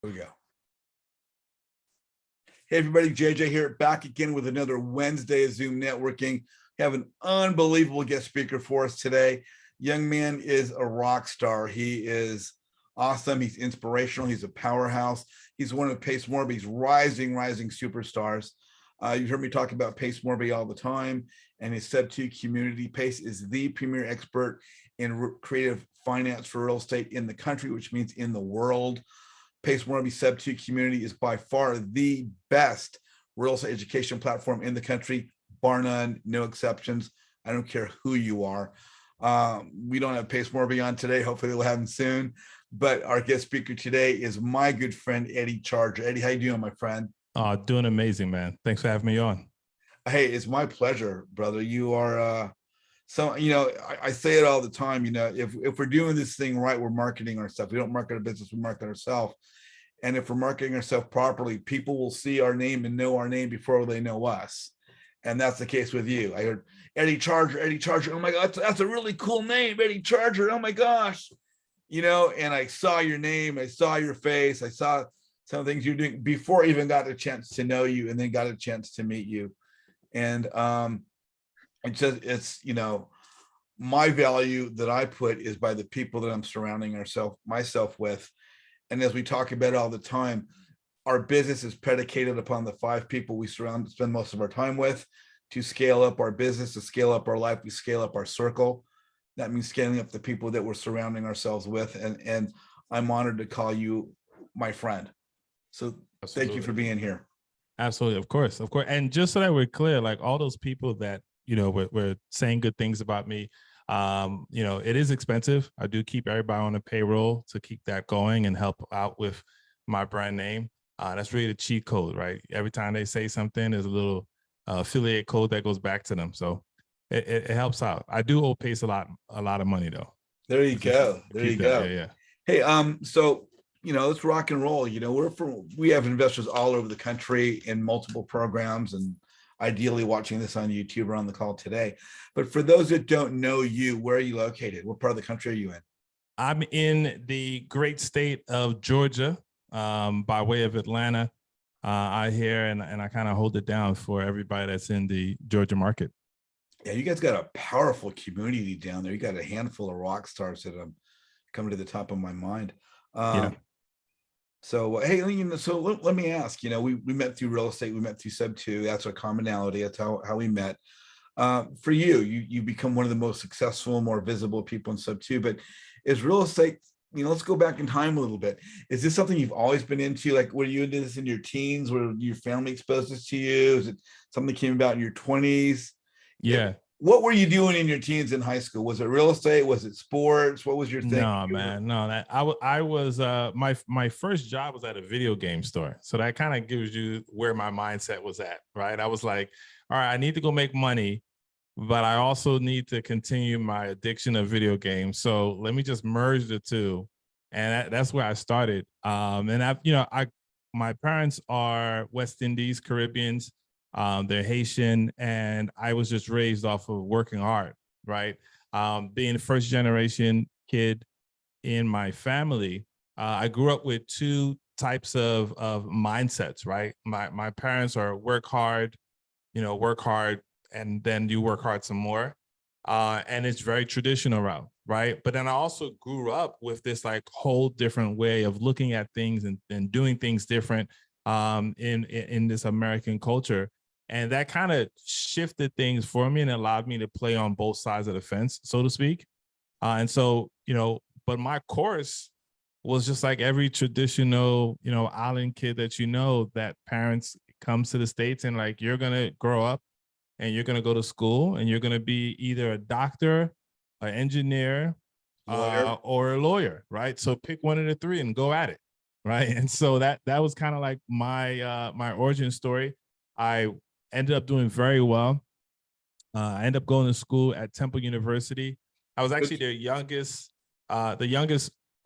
Here we go. Hey, everybody, JJ here, back again with another Wednesday of Zoom networking. We have an unbelievable guest speaker for us today. Young man is a rock star. He is awesome. He's inspirational. He's a powerhouse. He's one of Pace Morby's rising superstars. You've heard me talk about Pace Morby all the time and his Sub2 community. Pace is the premier expert in creative finance for real estate in the country, which means in the world. Pace Morby Sub2 community is by far the best real estate education platform in the country, bar none, no exceptions. I don't care who you are. We don't have Pace Morby on today. Hopefully we'll have him soon. But our guest speaker today is my good friend, Eddie Charger. Eddie, how you doing, my friend? Doing amazing, man. Thanks for having me on. Hey, it's my pleasure, brother. You are, I say it all the time, if we're doing this thing right, we're marketing ourselves. We don't market our business, we market ourselves. And if we're marketing ourselves properly, people will see our name and know our name before they know us. And that's the case with you. I heard Eddie Charger, Eddie Charger. Oh my God, that's a really cool name, Eddie Charger. Oh my gosh. And I saw your name, I saw your face, I saw some things you're doing before I even got a chance to know you and then got a chance to meet you. And it's my value that I put is by the people that I'm surrounding myself with. And as we talk about all the time, our business is predicated upon the 5 people we spend most of our time with. To scale up our business, to scale up our life, we scale up our circle. That means scaling up the people that we're surrounding ourselves with. And I'm honored to call you my friend. So Absolutely. Thank you for being here. Absolutely. Of course. And just so that we're clear, like all those people that, were saying good things about me, it is expensive. I do keep everybody on the payroll to keep that going and help out with my brand name. That's really the cheat code, right? Every time they say something, there's a little affiliate code that goes back to them. So it helps out. I do owe Pace a lot of money though. There you go. There you go. Yeah. Hey, so let's rock and roll. We have investors all over the country in multiple programs and ideally watching this on YouTube or on the call today. But for those that don't know you, where are you located? What part of the country are you in? I'm in the great state of Georgia, by way of Atlanta. I hear and I kind of hold it down for everybody that's in the Georgia market. Yeah, you guys got a powerful community down there. You got a handful of rock stars that are coming to the top of my mind. Yeah. So, hey, so let me ask, we met through real estate, we met through Sub2, that's our commonality, that's how we met. For you become one of the most successful, more visible people in Sub2, but is real estate, let's go back in time a little bit. Is this something you've always been into? Like, were you into this in your teens? Were your family exposed this to you? Is it something that came about in your 20s? Yeah. What were you doing in your teens in high school? Was it real estate? Was it sports? What was your thing? No, man, no. That I was my first job was at a video game store, so that kind of gives you where my mindset was at, right? I was like, all right, I need to go make money, but I also need to continue my addiction of video games. So let me just merge the two, and that's where I started. And my parents are West Indies, Caribbeans. They're Haitian, and I was just raised off of working hard, right? Being the first generation kid in my family, I grew up with 2 types of mindsets, right? My parents are work hard, and then you work hard some more. And it's very traditional route, right? But then I also grew up with this like whole different way of looking at things and doing things different in this American culture. And that kind of shifted things for me and allowed me to play on both sides of the fence, so to speak. And so, but my course was just like every traditional, island kid that parents comes to the States and like, you're going to grow up and you're going to go to school and you're going to be either a doctor, an engineer, or a lawyer, right? So pick one of the 3 and go at it, right? And so that was kind of like my my origin story. I ended up doing very well. I ended up going to school at Temple University. I was actually the youngest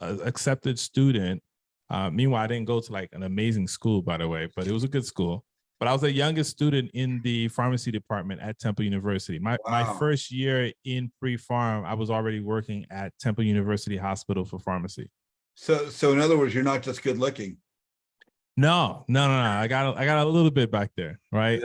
accepted student. Meanwhile, I didn't go to like an amazing school, by the way, but it was a good school. But I was the youngest student in the pharmacy department at Temple University. My first year in pre-pharm, I was already working at Temple University Hospital for pharmacy. So in other words, you're not just good looking. No. I got a little bit back there, right?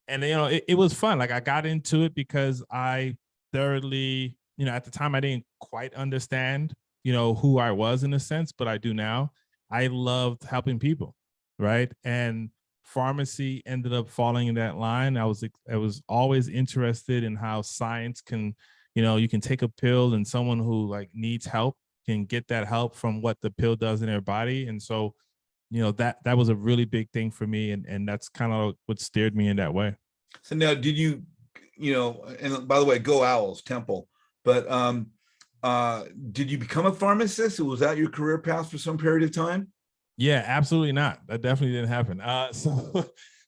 And it was fun. Like I got into it because I thoroughly, at the time I didn't quite understand, who I was in a sense, but I do now. I loved helping people, right? And pharmacy ended up falling in that line. I was always interested in how science can, you can take a pill and someone who like needs help can get that help from what the pill does in their body. And so that was a really big thing for me, and that's kind of what steered me in that way. So now, did you, and by the way, go Owls, Temple. But did you become a pharmacist? Was that your career path for some period of time? Yeah, absolutely not. That definitely didn't happen.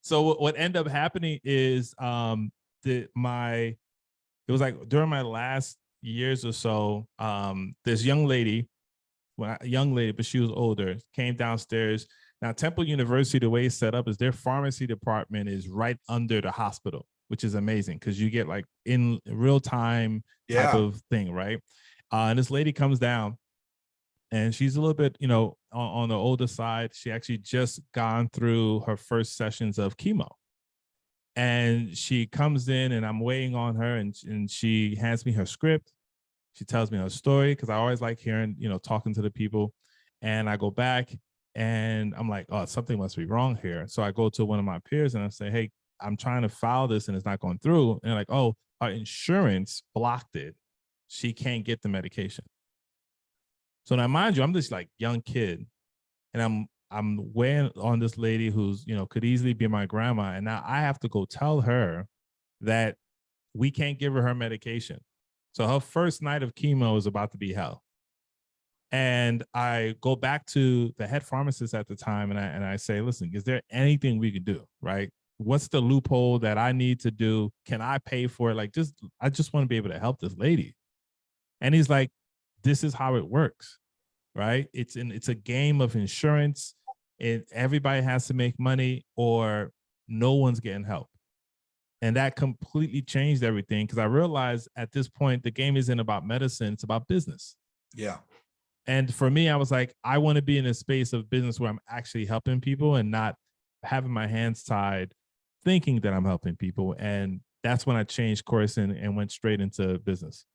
So what ended up happening is it was like during my last years or so, this young lady, but she was older, came downstairs. Now, Temple University, the way it's set up is their pharmacy department is right under the hospital, which is amazing because you get like in real time type Yeah. of thing, right? And this lady comes down and she's a little bit, on the older side. She actually just gone through her first sessions of chemo. And she comes in and I'm waiting on her and she hands me her script. She tells me her story because I always like hearing, talking to the people. And I go back and I'm like, oh, something must be wrong here. So I go to one of my peers and I say, hey, I'm trying to file this and it's not going through. And they're like, oh, our insurance blocked it. She can't get the medication. So now, mind you, I'm this like young kid, and I'm weighing on this lady who's could easily be my grandma, and now I have to go tell her that we can't give her medication. So her first night of chemo is about to be hell. And I go back to the head pharmacist at the time and I say, listen, is there anything we can do? Right? What's the loophole that I need to do? Can I pay for it? Like, I just want to be able to help this lady. And he's like, this is how it works, right? It's a game of insurance. Everybody has to make money or no one's getting help. And that completely changed everything because I realized at this point, the game isn't about medicine, it's about business. Yeah. And for me, I was like, I want to be in a space of business where I'm actually helping people and not having my hands tied thinking that I'm helping people. And that's when I changed course and went straight into business.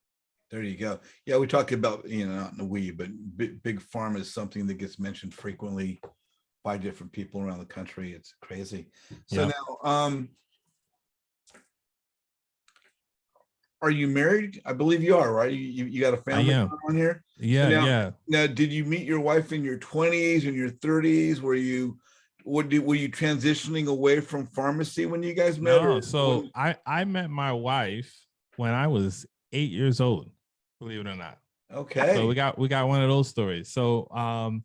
There you go. Yeah, we talk about, not in the we, but big pharma is something that gets mentioned frequently by different people around the country. It's crazy. So Yeah. now, are you married? I believe you are, right? You got a I family am. on here? Yeah. So now, Yeah. now, did you meet your wife in your 20s and your 30s? Were you transitioning away from pharmacy when you guys met? No. So I met my wife when I was 8 years old, believe it or not. Okay. So we got one of those stories. So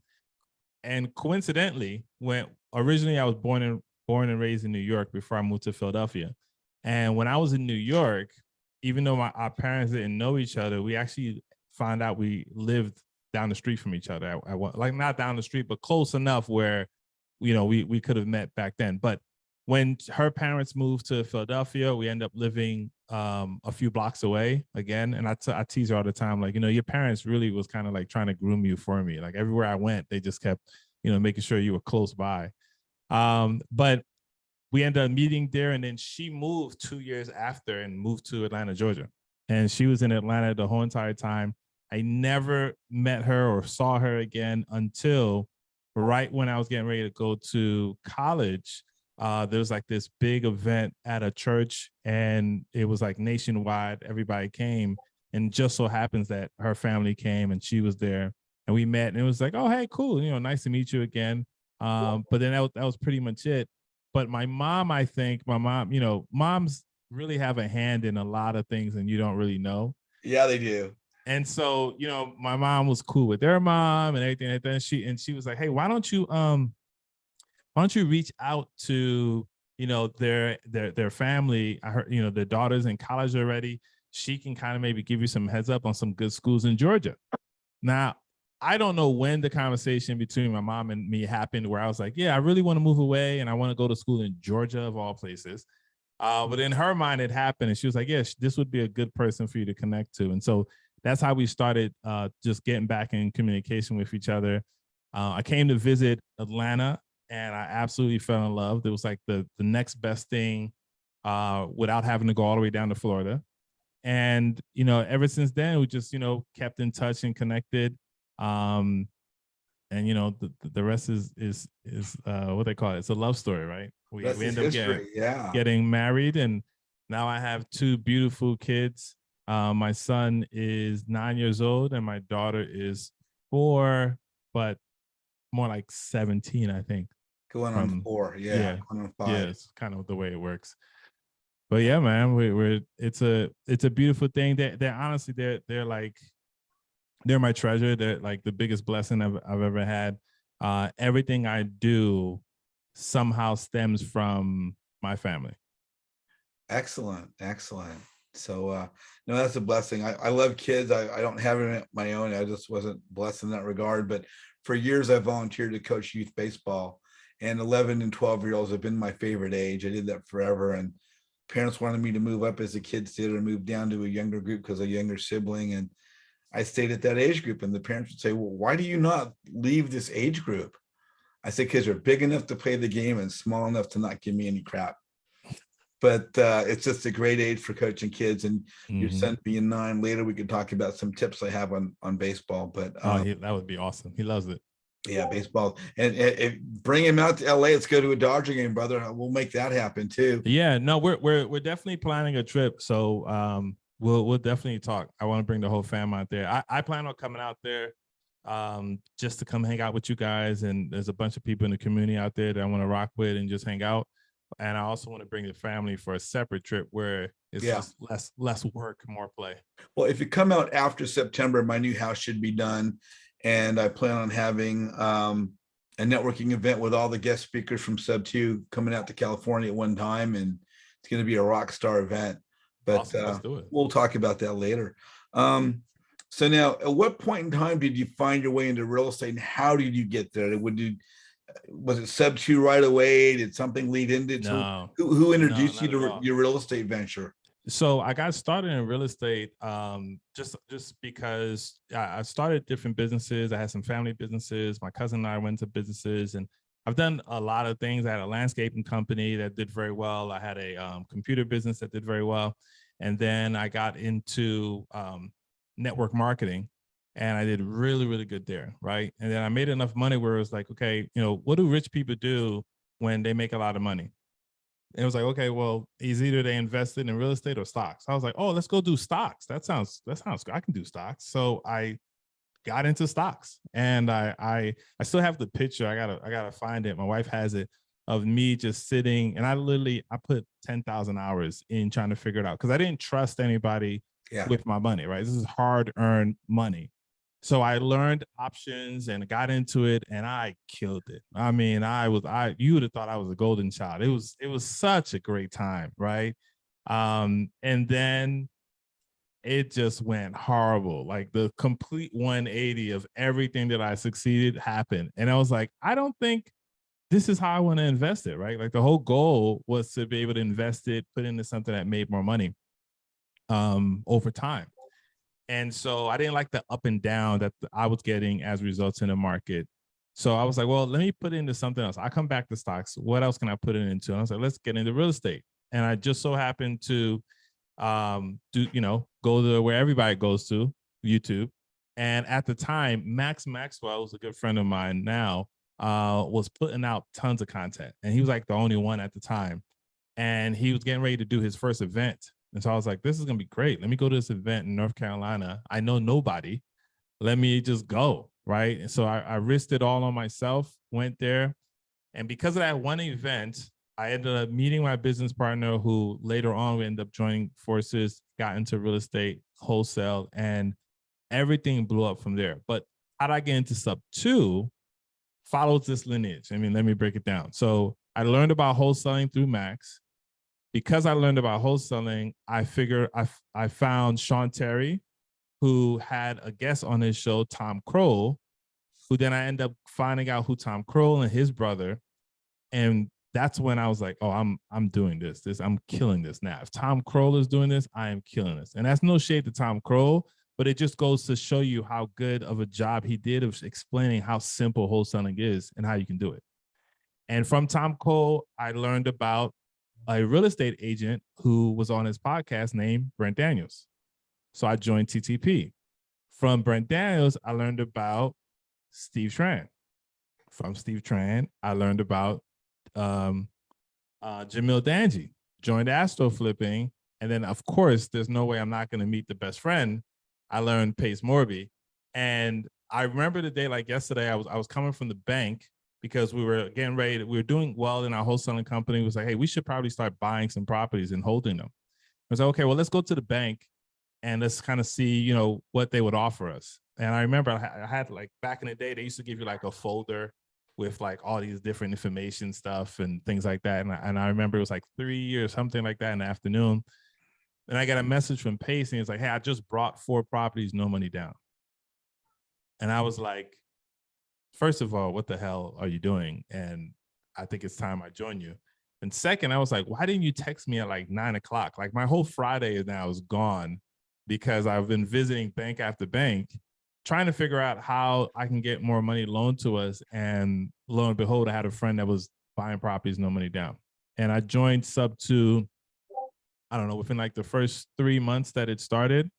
and coincidentally, when originally I was born and raised in New York before I moved to Philadelphia. And when I was in New York, even though our parents didn't know each other, we actually found out we lived down the street from each other. Like not down the street, but close enough where, we could have met back then. But when her parents moved to Philadelphia, we ended up living a few blocks away again. And I tease her all the time, like, your parents really was kind of like trying to groom you for me. Like everywhere I went, they just kept, making sure you were close by. But we ended up meeting there, and then she moved 2 years after and moved to Atlanta, Georgia. And she was in Atlanta the whole entire time. I never met her or saw her again until right when I was getting ready to go to college. There was like this big event at a church, and it was like nationwide. Everybody came, and just so happens that her family came, and she was there, and we met, and it was like, oh, hey, cool, nice to meet you again. But then that was pretty much it. But my mom, I think moms really have a hand in a lot of things and you don't really know. Yeah, they do. And so, my mom was cool with their mom and everything like that. She was like, hey, why don't you reach out to, their family? I heard, their daughter's in college already. She can kind of maybe give you some heads up on some good schools in Georgia. Now, I don't know when the conversation between my mom and me happened where I was like, yeah, I really want to move away and I want to go to school in Georgia of all places. But in her mind, it happened. And she was like, yes, this would be a good person for you to connect to. And so that's how we started just getting back in communication with each other. I came to visit Atlanta, and I absolutely fell in love. It was like the next best thing without having to go all the way down to Florida. And ever since then, we just kept in touch and connected. Um, and the rest is what they call it. It's a love story, right? We That's his end up history. Yeah. getting married, and now I have two beautiful kids. My son is 9 years old, and my daughter is 4, but more like 17, I think. Going on 4. Yeah. Yeah, Going on yeah, 5. it's kind of the way it works. But yeah, man, we're it's a beautiful thing. They're honestly they're like they're my treasure. They're like the biggest blessing I've ever had. Everything I do somehow stems from my family. Excellent. Excellent. So no, that's a blessing. I love kids. I don't have it my own. I just wasn't blessed in that regard. But for years I volunteered to coach youth baseball, and 11 and 12-year-olds have been my favorite age. I did that forever. And parents wanted me to move up as the kids did, or move down to a younger group because a younger sibling. And I stayed at that age group, and the parents would say, well, why do you not leave this age group? I said, kids are big enough to play the game and small enough to not give me any crap. But it's just a great age for coaching kids. And your son being 9, later we could talk about some tips I have on baseball. But that would be awesome. He loves it. Yeah, baseball. And bring him out to LA. Let's go to a Dodger game, brother. We'll make that happen too. Yeah, no, we're definitely planning a trip. So we'll definitely talk. I want to bring the whole fam out there. I plan on coming out there just to come hang out with you guys. And there's a bunch of people in the community out there that I want to rock with and just hang out. And I also want to bring the family for a separate trip where it's just less work, more play. Well, if you come out after September, my new house should be done. And I plan on having a networking event with all the guest speakers from Sub 2 coming out to California at one time. And it's going to be a rock star event. But awesome. Let's do it. We'll talk about that later. So now, at what point in time did you find your way into real estate, and how did you get there? Was it Sub 2 right away? Did something lead into it? No, who introduced you to your real estate venture? So I got started in real estate just because I started different businesses. I had some family businesses. My cousin and I went to businesses, and I've done a lot of things. I had a landscaping company that did very well. I had a computer business that did very well. And then I got into network marketing, and I did really, really good there, right? And then I made enough money where it was like, okay, what do rich people do when they make a lot of money? And it was like, okay, well, it's either they invested in real estate or stocks. I was like, oh, let's go do stocks. That sounds good. I can do stocks. So I got into stocks, and I still have the picture. I gotta find it. My wife has it, of me just sitting, and I put 10,000 hours in trying to figure it out because I didn't trust anybody with my money, right? This is hard-earned money. So I learned options and got into it, and I killed it. I mean, you would have thought I was a golden child. It was such a great time, right? And then it just went horrible. Like the complete 180 of everything that I succeeded happened. And I was like, I don't think this is how I want to invest it, right? Like the whole goal was to be able to invest it, put into something that made more money over time. And so I didn't like the up and down that I was getting as results in the market. So I was like, well, let me put it into something else. I come back to stocks. What else can I put it into? And I was like, let's get into real estate. And I just so happened to go to where everybody goes to, YouTube. And at the time, Max Maxwell, who's a good friend of mine now, was putting out tons of content. And he was like the only one at the time. And he was getting ready to do his first event. And so I was like, this is going to be great. Let me go to this event in North Carolina. I know nobody. Let me just go, right? And so I risked it all on myself, went there. And because of that one event, I ended up meeting my business partner, who later on we ended up joining forces, got into real estate, wholesale, and everything blew up from there. But how did I get into Sub 2? Follows this lineage. I mean, let me break it down. So I learned about wholesaling through Max. Because I learned about wholesaling, I found Sean Terry, who had a guest on his show, Tom Kroll, who then I ended up finding out who Tom Kroll and his brother. And that's when I was like, oh, I'm doing this. I'm killing this now. If Tom Kroll is doing this, I am killing this. And that's no shade to Tom Kroll, but it just goes to show you how good of a job he did of explaining how simple wholesaling is and how you can do it. And from Tom Cole, I learned about a real estate agent who was on his podcast named Brent Daniels. So I joined TTP. From Brent Daniels, I learned about Steve Tran. From Steve Tran, I learned about Jamil Danji, joined Astro Flipping. And then, of course, there's no way I'm not going to meet the best friend. I learned Pace Morby. And I remember the day like yesterday, I was coming from the bank because we were getting ready. We were doing well in our wholesaling company. It was like, hey, we should probably start buying some properties and holding them. I was like, okay, well, let's go to the bank and let's kind of see, you know, what they would offer us. And I remember I had like back in the day, they used to give you like a folder with like all these different information stuff and things like that. And I remember it was like 3 or something like that in the afternoon. And I got a message from Pace and it's like, hey, I just brought 4 properties, no money down. And I was like, first of all, what the hell are you doing? And I think it's time I join you. And second, I was like, why didn't you text me at like 9 o'clock? Like my whole Friday now is gone because I've been visiting bank after bank, trying to figure out how I can get more money loaned to us. And lo and behold, I had a friend that was buying properties, no money down. And I joined Sub2, I don't know, within like the first 3 months that it started.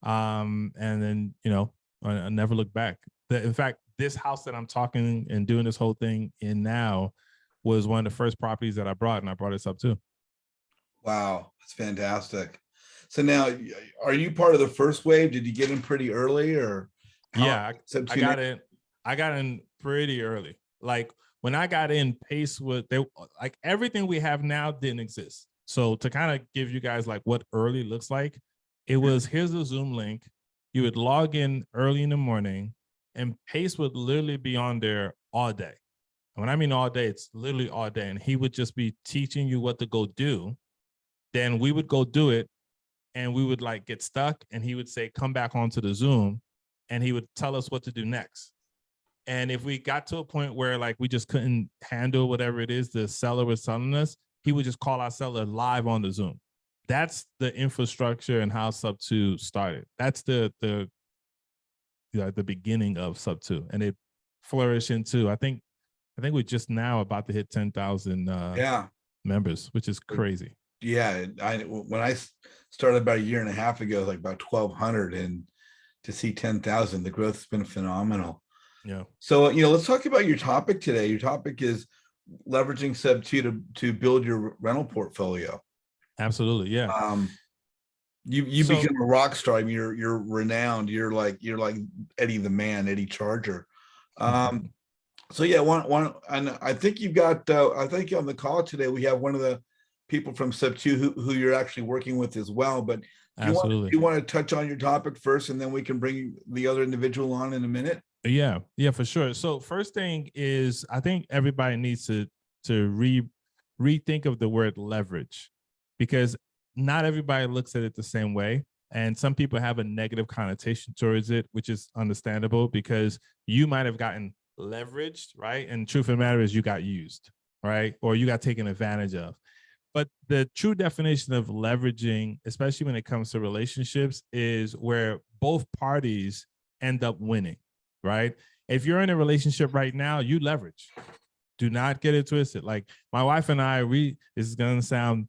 And then, you know, I never looked back. In fact, this house that I'm talking and doing this whole thing in now was one of the first properties that I brought, and I brought it Sub2. Wow, that's fantastic. So now, are you part of the first wave? Did you get in pretty early, or yeah, I got in. I got in pretty early. Like when I got in, Pace was they like everything we have now didn't exist. So to kind of give you guys like what early looks like, it was here's the Zoom link. You would log in early in the morning, and Pace would literally be on there all day. And when I mean all day, it's literally all day. And he would just be teaching you what to go do. Then we would go do it. And we would like get stuck and he would say, come back onto the Zoom, and he would tell us what to do next. And if we got to a point where like we just couldn't handle whatever it is the seller was telling us, he would just call our seller live on the Zoom. That's the infrastructure and how Sub2 started. That's the beginning of Sub2, and it flourished into I think we're just now about to hit 10,000 members, which is crazy. Yeah, when I started about a year and a half ago, like about 1,200, and to see 10,000, the growth has been phenomenal. Yeah. So, you know, let's talk about your topic today. Your topic is leveraging Sub2 to build your rental portfolio. Absolutely, yeah. You become a rock star. I mean, you're renowned. You're like Eddie the Man, Eddie Charger. So yeah, one, and I think you've got. I think on the call today we have one of the people from Sub2 who you're actually working with as well. But do you want to touch on your topic first, and then we can bring the other individual on in a minute? Yeah, for sure. So first thing is, I think everybody needs to rethink of the word leverage, because not everybody looks at it the same way. And some people have a negative connotation towards it, which is understandable because you might have gotten leveraged, right? And truth of the matter is you got used, right? Or you got taken advantage of. But the true definition of leveraging, especially when it comes to relationships, is where both parties end up winning, right? If you're in a relationship right now, you leverage. Do not get it twisted. Like my wife and I, this is going to sound,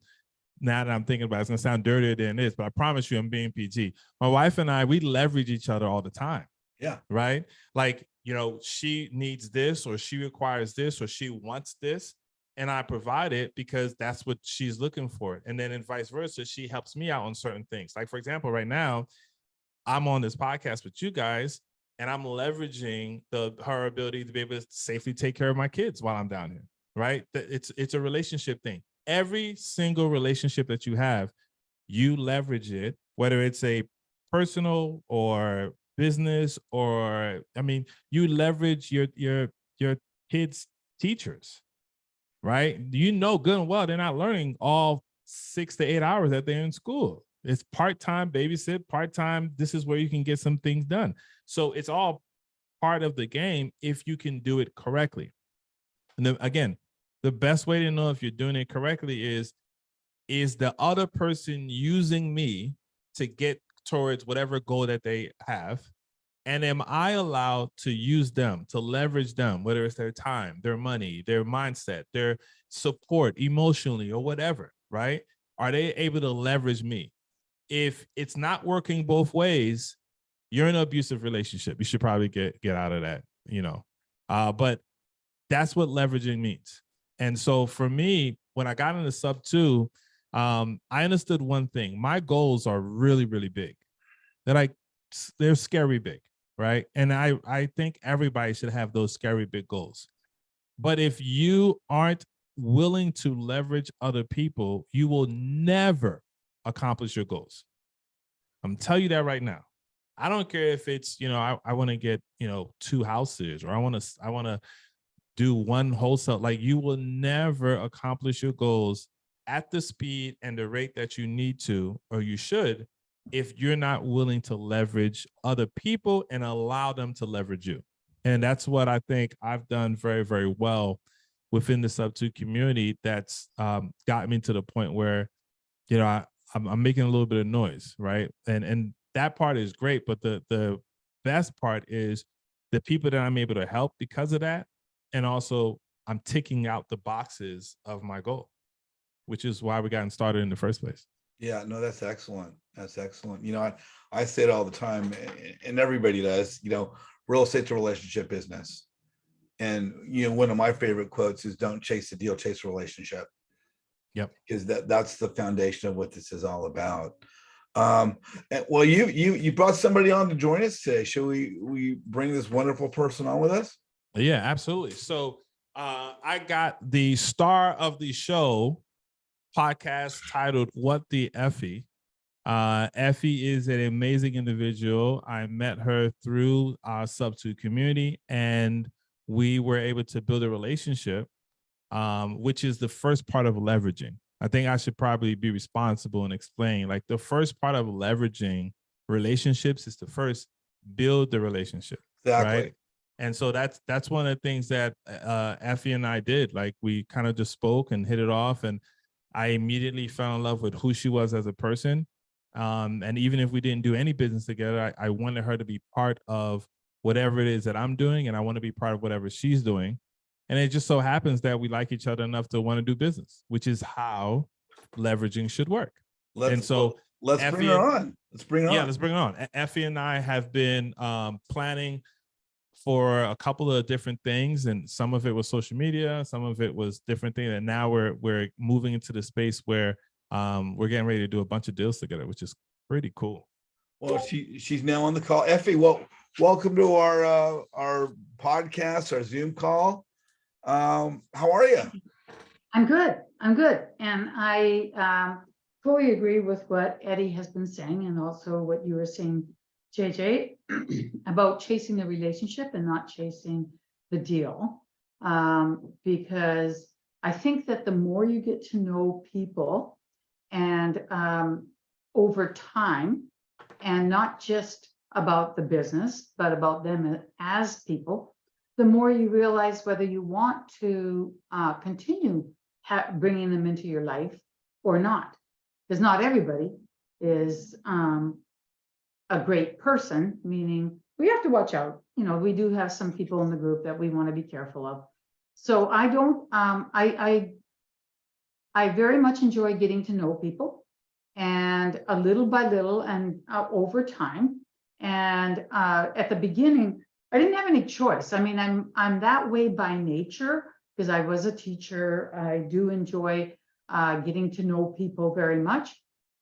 now that I'm thinking about it, it's going to sound dirtier than it is, but I promise you I'm being PG. My wife and I, we leverage each other all the time. Yeah. Right? Like, you know, she needs this, or she requires this, or she wants this. And I provide it because that's what she's looking for. And then vice versa, she helps me out on certain things. Like, for example, right now, I'm on this podcast with you guys, and I'm leveraging her ability to be able to safely take care of my kids while I'm down here, right? It's a relationship thing. Every single relationship that you have, you leverage it, whether it's a personal or business, or, I mean, you leverage your kids' teachers. Right? You know good and well they're not learning all 6 to 8 hours that they're in school. It's part-time babysit, part-time. This is where you can get some things done. So it's all part of the game if you can do it correctly. And then again, the best way to know if you're doing it correctly is the other person using me to get towards whatever goal that they have? And am I allowed to use them, to leverage them, whether it's their time, their money, their mindset, their support emotionally or whatever, right? Are they able to leverage me? If it's not working both ways, you're in an abusive relationship. You should probably get out of that, but that's what leveraging means. And so for me, when I got into sub 2, I understood one thing. My goals are really, really big. They're scary big, right? And I think everybody should have those scary big goals. But if you aren't willing to leverage other people, you will never accomplish your goals. I'm telling you that right now. I don't care if it's, I want to get, 2 houses, or I want to do one wholesale. Like, you will never accomplish your goals at the speed and the rate that you need to, or you should, if you're not willing to leverage other people and allow them to leverage you. And that's what I think I've done very, very well within the sub 2 community. That's got me to the point where, I'm making a little bit of noise, right? And that part is great, but the best part is the people that I'm able to help because of that. And also I'm ticking out the boxes of my goal, which is why we got started in the first place. Yeah, no, that's excellent. That's excellent. I say it all the time, and everybody does, real estate's a relationship business. And, one of my favorite quotes is, don't chase the deal, chase a relationship. Yep. Because that's the foundation of what this is all about. Well, you brought somebody on to join us today. Should we bring this wonderful person on with us? Yeah, absolutely. So I got the star of the show podcast titled What the Effie. Effie is an amazing individual. I met her through our sub 2 community, and we were able to build a relationship, which is the first part of leveraging. I think I should probably be responsible and explain, like, the first part of leveraging relationships is to first build the relationship. Exactly. Right. And so that's one of the things that Effie and I did. Like, we kind of just spoke and hit it off, and I immediately fell in love with who she was as a person. And even if we didn't do any business together, I wanted her to be part of whatever it is that I'm doing, and I want to be part of whatever she's doing. And it just so happens that we like each other enough to want to do business, which is how leveraging should work. Let's bring her on. Let's bring her on. Effie and I have been planning for a couple of different things, and some of it was social media, some of it was different things, and now we're moving into the space where we're getting ready to do a bunch of deals together, which is pretty cool. Well, she's now on the call. Effie, well, welcome to our podcast, our Zoom call. How are you? I'm good. And I fully agree with what Eddie has been saying, and also what you were saying, JJ, about chasing the relationship and not chasing the deal. Because I think that the more you get to know people, and over time, and not just about the business, but about them as people, the more you realize whether you want to continue bringing them into your life or not. Because not everybody is a great person, meaning we have to watch out. We do have some people in the group that we want to be careful of. So I don't, I very much enjoy getting to know people, and a little by little and over time. And at the beginning, I didn't have any choice. I mean, I'm that way by nature because I was a teacher. I do enjoy getting to know people very much,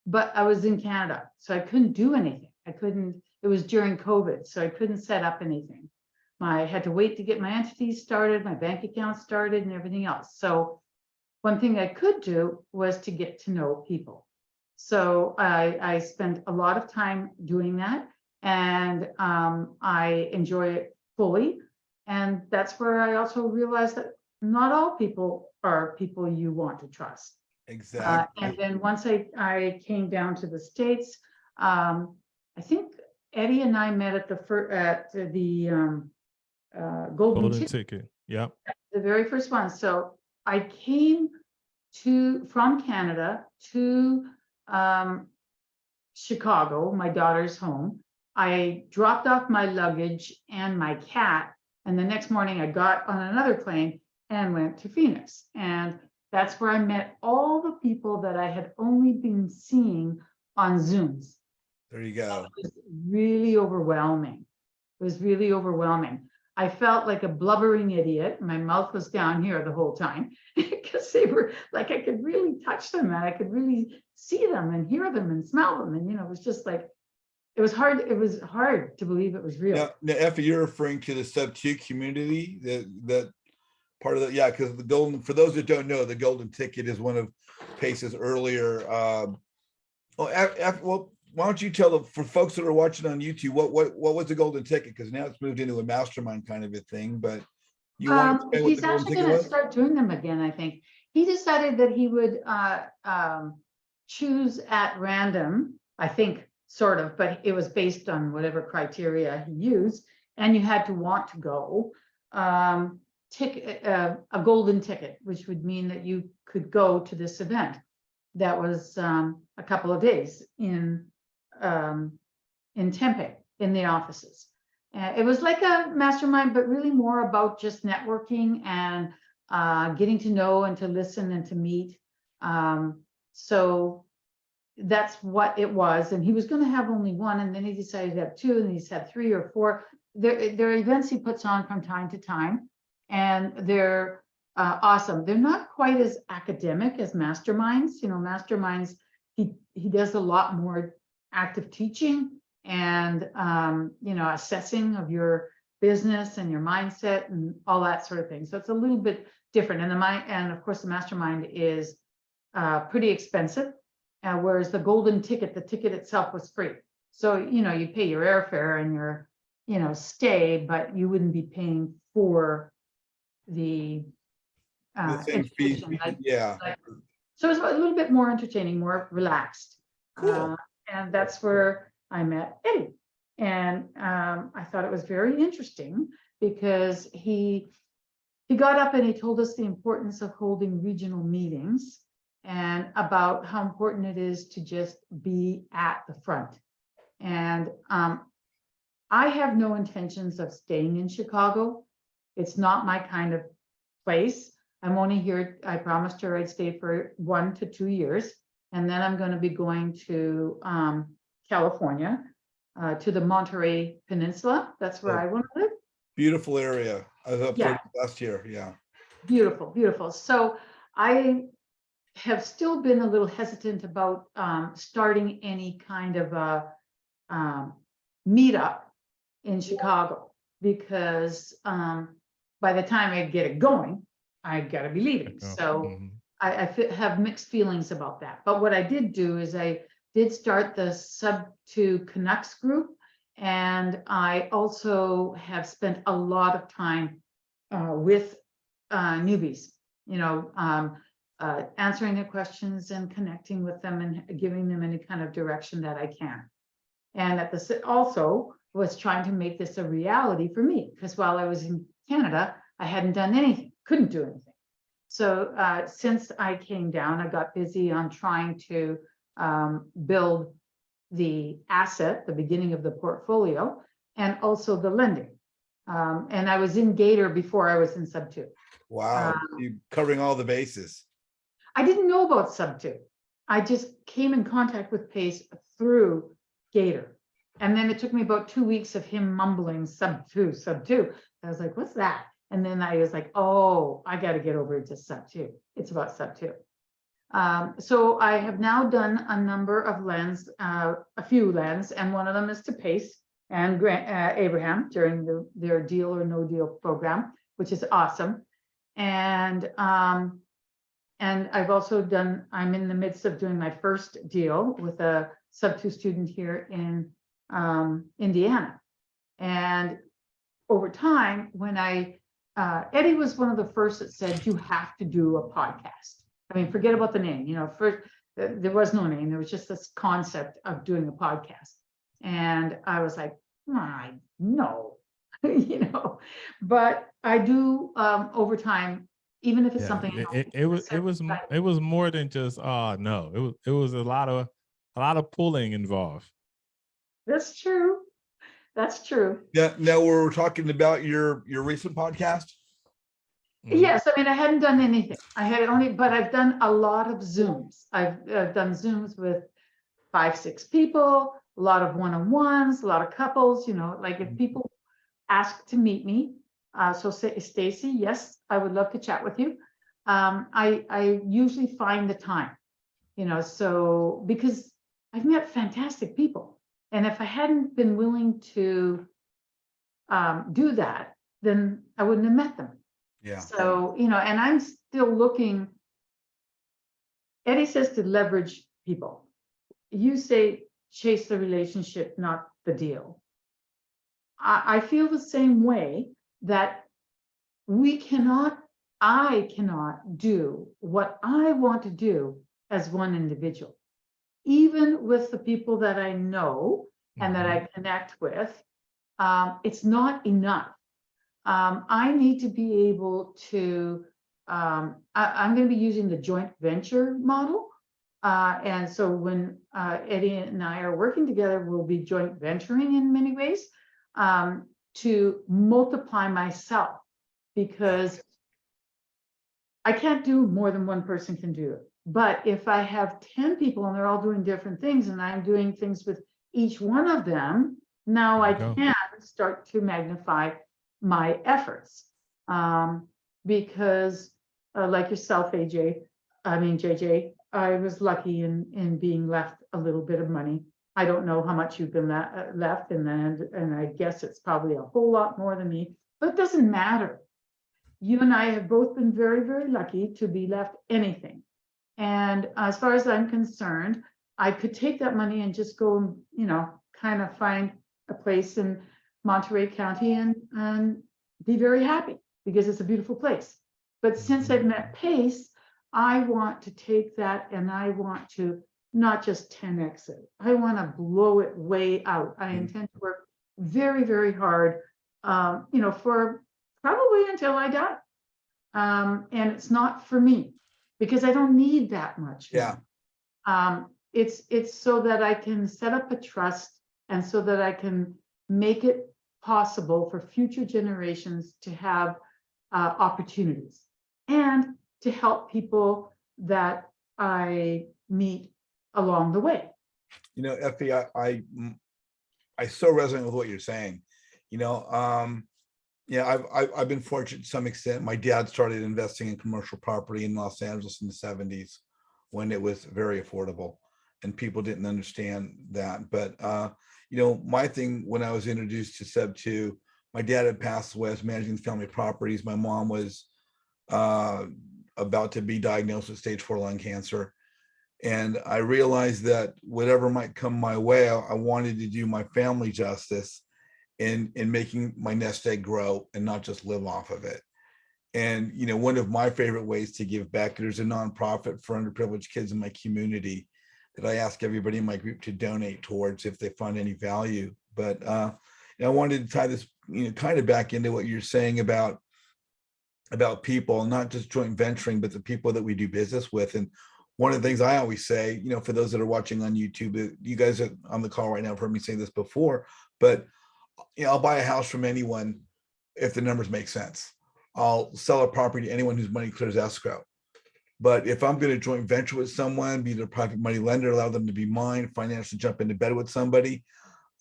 but I was in Canada, so I couldn't do anything. It was during COVID, so I couldn't set up anything. I had to wait to get my entities started, my bank account started, and everything else. So one thing I could do was to get to know people. So I spent a lot of time doing that, and I enjoy it fully. And that's where I also realized that not all people are people you want to trust. Exactly. And then once I came down to the States, I think Eddie and I met at the Golden Ticket. Yep. The very first one. So I came from Canada to Chicago, my daughter's home. I dropped off my luggage and my cat, and the next morning I got on another plane and went to Phoenix. And that's where I met all the people that I had only been seeing on Zooms. There you go. It was really overwhelming. It was really overwhelming. I felt like a blubbering idiot. My mouth was down here the whole time because they were like, I could really touch them and I could really see them and hear them and smell them. And, it was just like, it was hard. It was hard to believe it was real. Now, Effie, you're referring to the Sub-2 community, that part of the, yeah, because the golden, for those that don't know, the golden ticket is one of Pace's earlier, well, why don't you tell them, for folks that are watching on YouTube, what was the golden ticket? Because now it's moved into a mastermind kind of a thing, but you want to explain what He's the golden actually ticket going to was? start doing them again, I think. He decided that he would choose at random, I think, sort of, but it was based on whatever criteria he used, and you had to want to go. A golden ticket, which would mean that you could go to this event. That was a couple of days in Tempe, in the offices. It was like a mastermind, but really more about just networking and getting to know and to listen and to meet. So that's what it was. And he was going to have only one, and then he decided to have two, and he's had 3 or 4. There are events he puts on from time to time, and they're awesome. They're not quite as academic as masterminds. Masterminds, he does a lot more active teaching and assessing of your business and your mindset and all that sort of thing. So it's a little bit different. And of course the mastermind is pretty expensive, whereas the golden ticket, the ticket itself was free. So you pay your airfare and your stay, but you wouldn't be paying for the same fee, education, yeah. so it was a little bit more entertaining, more relaxed. Cool. And that's where I met Eddie. And I thought it was very interesting because he got up and he told us the importance of holding regional meetings and about how important it is to just be at the front. And I have no intentions of staying in Chicago. It's not my kind of place. I'm only here, I promised her I'd stay for 1 to 2 years. And then I'm going to be going to California, to the Monterey Peninsula. That's where I want to live. Beautiful area. I was up Yeah. there last year. Yeah. Beautiful, beautiful. So I have still been a little hesitant about starting any kind of a meetup in Chicago, because by the time I get it going, I got to be leaving. So I have mixed feelings about that. But what I did do is I did start the Sub-2 Canucks group. And I also have spent a lot of time with newbies, answering their questions and connecting with them and giving them any kind of direction that I can. And at the also was trying to make this a reality for me, because while I was in Canada, I hadn't done anything, couldn't do anything. So since I came down, I got busy on trying to build the asset, the beginning of the portfolio, and also the lending. And I was in Gator before I was in Sub-2. Wow. You're covering all the bases. I didn't know about Sub-2. I just came in contact with Pace through Gator. And then it took me about 2 weeks of him mumbling Sub-2, Sub-2. I was like, what's that? And then I was like, oh, I got to get over to Sub-2. It's about Sub-2. So I have now done a number of lends, a few lends, and one of them is to Pace and Abraham during their deal or no deal program, which is awesome. And I've also done, I'm in the midst of doing my first deal with a Sub-2 student here in Indiana. And over time, when Eddie was one of the first that said, you have to do a podcast. I mean, forget about the name, first, there was no name. There was just this concept of doing a podcast. And I was like, no, but I do over time, even if it's something. It was more than just, no, it was a lot of a lot of pulling involved. That's true. That's true. Yeah. Now we're talking about your recent podcast. Mhm. Yes, I mean, I hadn't done anything. I had only, but I've done a lot of Zooms. I've done Zooms with 5, 6 people, a lot of one-on-ones, a lot of couples, you know, like if people ask to meet me, so say, Stacy, yes, I would love to chat with you. I usually find the time, you know, so because I've met fantastic people. And if I hadn't been willing to do that, then I wouldn't have met them. Yeah. So, you know, and I'm still looking. Eddie says to leverage people. You say chase the relationship, not the deal. I feel the same way that I cannot do what I want to do as one individual. Even with the people that I know and that I connect with, it's not enough. I need to be able to, I'm going to be using the joint venture model. And so when Eddie and I are working together, we'll be joint venturing in many ways to multiply myself, because I can't do more than one person can do it. But if I have 10 people and they're all doing different things and I'm doing things with each one of them, now I can start to magnify my efforts. Because like yourself, JJ, I was lucky in being left a little bit of money. I don't know how much you've been left, and I guess it's probably a whole lot more than me, but it doesn't matter. You and I have both been very, very lucky to be left anything. And as far as I'm concerned, I could take that money and just go, you know, kind of find a place in Monterey County and be very happy, because it's a beautiful place. But since I've met Pace, I want to take that and I want to not just 10x it. I want to blow it way out. I intend to work very, very hard, you know, for probably until I die. And it's not for me, because I don't need that much. Yeah. It's so that I can set up a trust, and so that I can make it possible for future generations to have opportunities, and to help people that I meet along the way. You know, Effie, I so resonate with what you're saying. You know, yeah, I've been fortunate to some extent. My dad started investing in commercial property in Los Angeles in the 70s when it was very affordable, and people didn't understand that. But you know, my thing when I was introduced to Seb 2, my dad had passed away. I was managing family properties. My mom was about to be diagnosed with stage 4 lung cancer. And I realized that whatever might come my way, I wanted to do my family justice in making my nest egg grow and not just live off of it. And, you know, one of my favorite ways to give back, there's a nonprofit for underprivileged kids in my community that I ask everybody in my group to donate towards if they find any value. But I wanted to tie this, you know, kind of back into what you're saying about people, not just joint venturing, but the people that we do business with. And one of the things I always say, you know, for those that are watching on YouTube, you guys are on the call right now have heard me say this before, but you know, I'll buy a house from anyone if the numbers make sense. I'll sell a property to anyone whose money clears escrow. But if I'm going to joint venture with someone, be it a private money lender, allow them to be mine, financially jump into bed with somebody,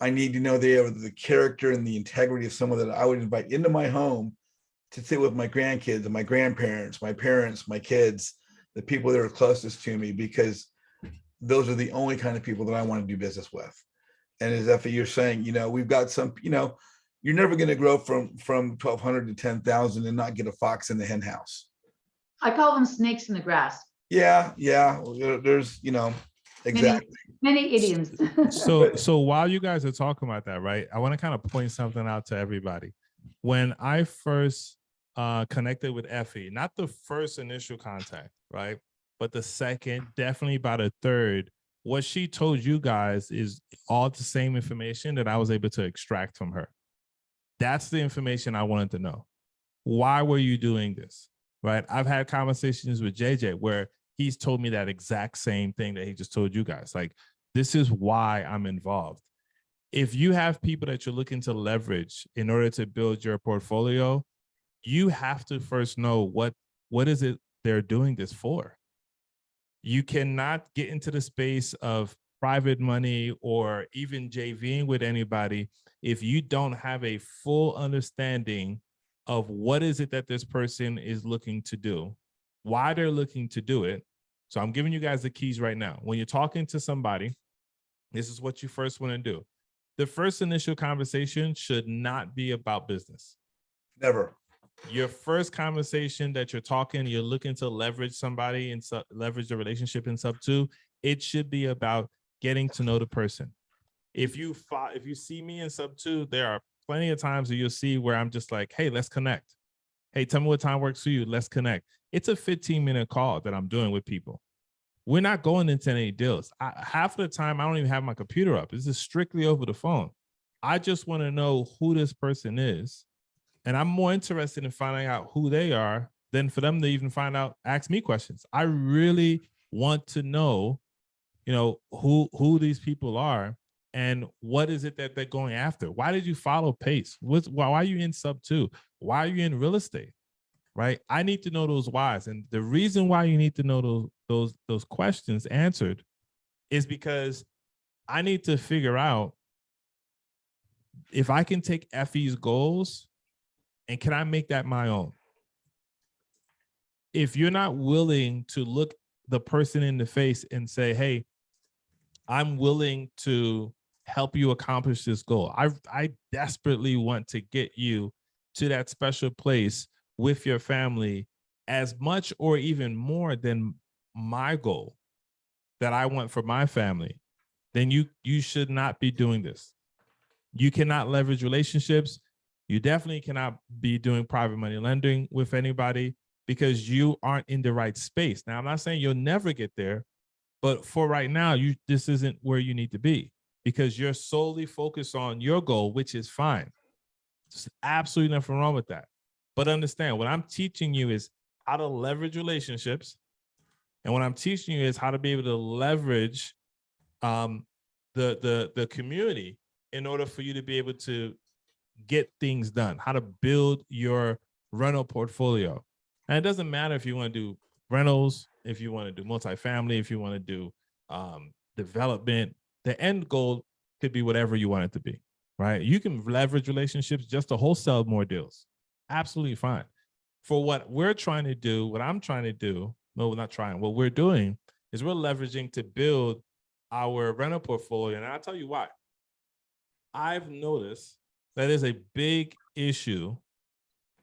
I need to know they have the character and the integrity of someone that I would invite into my home to sit with my grandkids and my grandparents, my parents, my kids, the people that are closest to me, because those are the only kind of people that I want to do business with. And as Effie, you're saying, you know, we've got some, you know, you're never going to grow from 1,200 to 10,000 and not get a fox in the hen house. I call them snakes in the grass. Yeah. There's, you know, exactly. Many idioms. So while you guys are talking about that, right, I want to kind of point something out to everybody. When I first connected with Effie, not the first initial contact, right, but the second, definitely by the third, what she told you guys is all the same information that I was able to extract from her. That's the information I wanted to know. Why were you doing this? Right? I've had conversations with JJ where he's told me that exact same thing that he just told you guys. Like, This is why I'm involved. If you have people that you're looking to leverage in order to build your portfolio, you have to first know what is it they're doing this for. You cannot get into the space of private money or even JVing with anybody if you don't have a full understanding of what is it that this person is looking to do, why they're looking to do it. So I'm giving you guys the keys right now. When you're talking to somebody, this is what you first want to do. The first initial conversation should not be about business. Never. Your first conversation that you're looking to leverage somebody and leverage the relationship in sub 2, it should be about getting to know the person. If you see me in sub 2, there are plenty of times that you'll see where I'm just like, hey, let's connect. Hey, tell me what time works for you. Let's connect. It's a 15-minute call that I'm doing with people. We're not going into any deals. Half of the time, I don't even have my computer up. This is strictly over the phone. I just want to know who this person is. And I'm more interested in finding out who they are than for them to even ask me questions. I really want to know, who these people are and what is it that they're going after. Why did you follow Pace? Why are you in sub 2? Why are you in real estate? Right? I need to know those whys. And the reason why you need to know those questions answered is because I need to figure out if I can take Effie's goals and can I make that my own? If you're not willing to look the person in the face and say, hey, I'm willing to help you accomplish this goal. I desperately want to get you to that special place with your family as much or even more than my goal that I want for my family, then you should not be doing this. You cannot leverage relationships. You definitely cannot be doing private money lending with anybody because you aren't in the right space. Now, I'm not saying you'll never get there, but for right now, this isn't where you need to be because you're solely focused on your goal, which is fine. There's absolutely nothing wrong with that. But understand, what I'm teaching you is how to leverage relationships. And what I'm teaching you is how to be able to leverage the community in order for you to be able to get things done, how to build your rental portfolio. And it doesn't matter if you want to do rentals, if you want to do multifamily, if you want to do development, the end goal could be whatever you want it to be, right? You can leverage relationships just to wholesale more deals. Absolutely fine. For what we're trying to do, what I'm trying to do, no, we're not trying, what we're doing is we're leveraging to build our rental portfolio. And I'll tell you why. I've noticed that is a big issue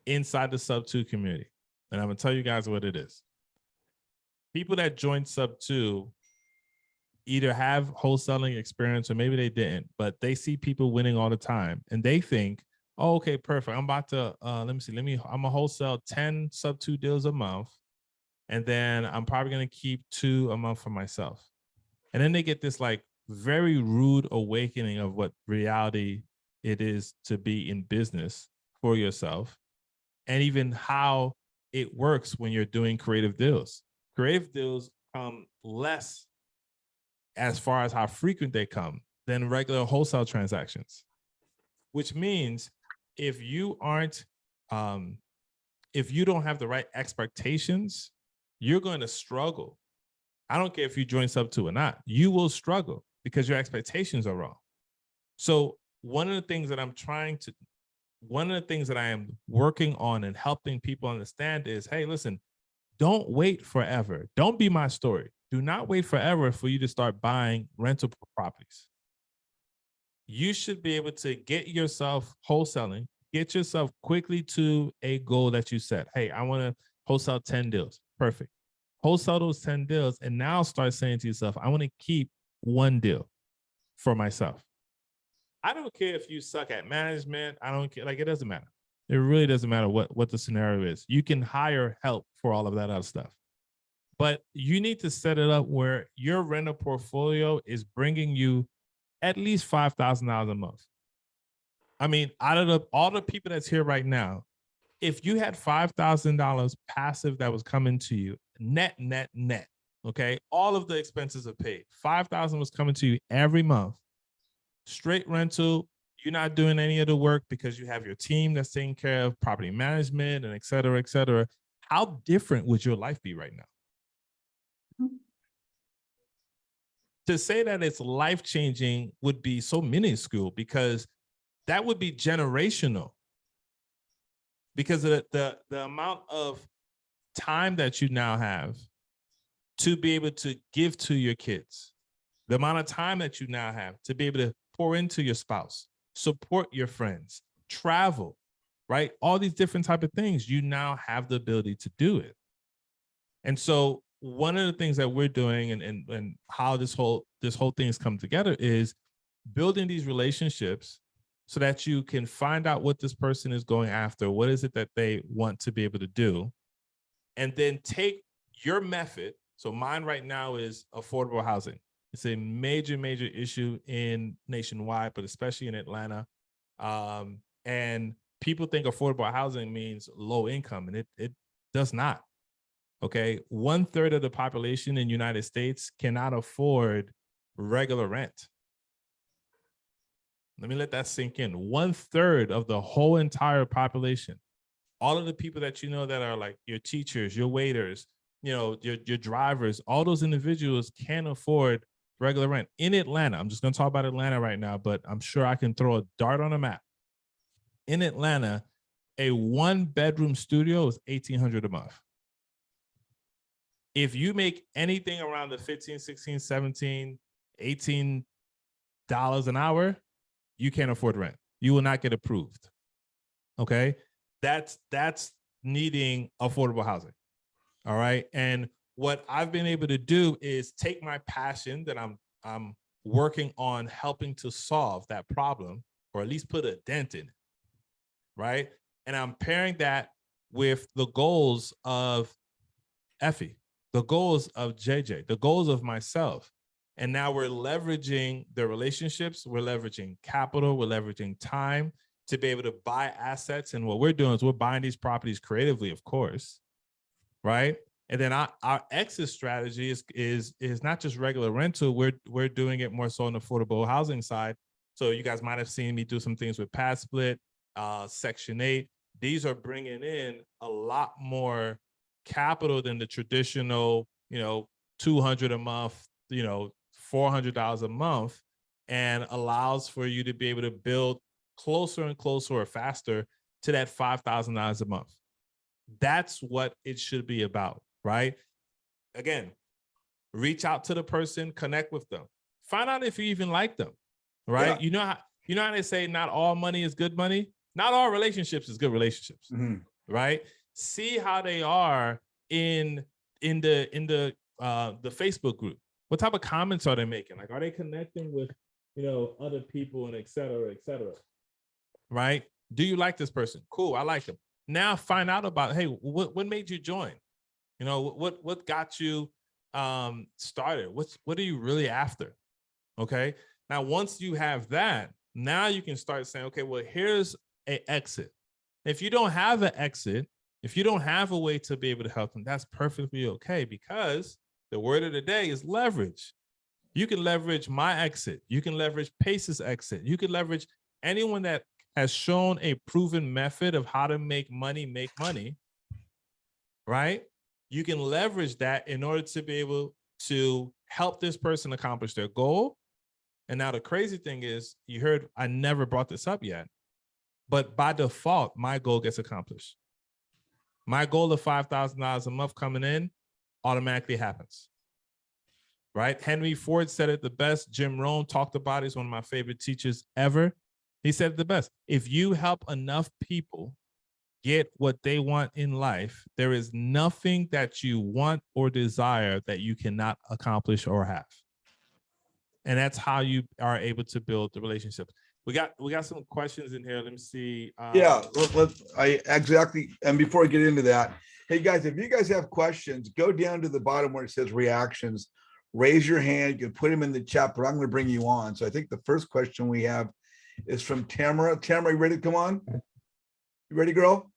inside the sub 2 community. And I'm going to tell you guys what it is. People that join sub 2 either have wholesaling experience or maybe they didn't, but they see people winning all the time and they think, oh, okay, perfect. I'm about to, I'm gonna wholesale 10 sub 2 deals a month. And then I'm probably going to keep 2 a month for myself. And then they get this like very rude awakening of what reality it is to be in business for yourself and even how it works when you're doing creative deals. Creative deals come less as far as how frequent they come than regular wholesale transactions, which means if you don't have the right expectations, you're going to struggle. I don't care if you join sub 2 or not, you will struggle because your expectations are wrong. So one of the things that I am working on and helping people understand is, hey, listen, don't wait forever. Don't be my story. Do not wait forever for you to start buying rental properties. You should be able to get yourself wholesaling, get yourself quickly to a goal that you set. Hey, I want to wholesale 10 deals. Perfect. Wholesale those 10 deals and now start saying to yourself, I want to keep 1 deal for myself. I don't care if you suck at management. I don't care. Like, it doesn't matter. It really doesn't matter what the scenario is. You can hire help for all of that other stuff. But you need to set it up where your rental portfolio is bringing you at least $5,000 a month. I mean, out of all the people that's here right now, if you had $5,000 passive that was coming to you, net, Okay. All of the expenses are paid. $5,000 was coming to you every month. Straight rental. You're not doing any of the work because you have your team that's taking care of property management and et cetera, et cetera. How different would your life be right now? To say that it's life-changing would be so minuscule, because that would be generational. Because of the amount of time that you now have to be able to give to your kids, the amount of time that you now have to be able to pour into your spouse, support your friends, travel, right? All these different type of things, you now have the ability to do it. And so one of the things that we're doing and how this whole thing has come together is building these relationships so that you can find out what this person is going after, what is it that they want to be able to do, and then take your method. So mine right now is affordable housing. It's a major, major issue in nationwide, but especially in Atlanta. And people think affordable housing means low income, and it does not. Okay. 1/3 of the population in the United States cannot afford regular rent. Let me let that sink in. 1/3 of the whole entire population, all of the people that you know that are like your teachers, your waiters, you know, your drivers, all those individuals can't afford regular rent in Atlanta. I'm just going to talk about Atlanta right now, but I'm sure I can throw a dart on a map. In Atlanta, a 1-bedroom studio is $1,800 a month. If you make anything around the $15, $16, $17, $18 an hour, you can't afford rent. You will not get approved. Okay. That's needing affordable housing. All right. And what I've been able to do is take my passion that I'm working on helping to solve that problem, or at least put a dent in it. Right. And I'm pairing that with the goals of Effie, the goals of JJ, the goals of myself. And now we're leveraging the relationships, we're leveraging capital, we're leveraging time to be able to buy assets. And what we're doing is we're buying these properties creatively, of course, right? And then our exit strategy is not just regular rental. We're doing it more so on the affordable housing side. So you guys might have seen me do some things with Pad Split, Section 8. These are bringing in a lot more capital than the traditional, $200 a month, $400 a month, and allows for you to be able to build closer and closer or faster to that $5,000 a month. That's what it should be about, right? Again, reach out to the person, connect with them, find out if you even like them, right? Yeah. You know how they say not all money is good money? Not all relationships is good relationships, right? See how they are in the Facebook group. What type of comments are they making? Like, are they connecting with, other people and et cetera, right? Do you like this person? Cool, I like them. Now find out about, hey, what made you join? What got you started? What are you really after? Okay. Now, once you have that, now you can start saying, okay, well, here's an exit. If you don't have an exit, if you don't have a way to be able to help them, that's perfectly okay, because the word of the day is leverage. You can leverage my exit. You can leverage Pace's exit. You can leverage anyone that has shown a proven method of how to make money, right? You can leverage that in order to be able to help this person accomplish their goal. And now the crazy thing is, you heard I never brought this up yet, but by default, my goal gets accomplished. My goal of $5,000 a month coming in automatically happens, right? Henry Ford said it the best. Jim Rohn talked about it. He's one of my favorite teachers ever. He said it the best. If you help enough people get what they want in life, there is nothing that you want or desire that you cannot accomplish or have. And that's how you are able to build the relationships. We got some questions in here. Let me see. Exactly. And before I get into that, hey guys, if you guys have questions, go down to the bottom where it says reactions, raise your hand. You can put them in the chat, but I'm going to bring you on. So I think the first question we have is from Tamara. Tamara, you ready to come on? You ready, girl?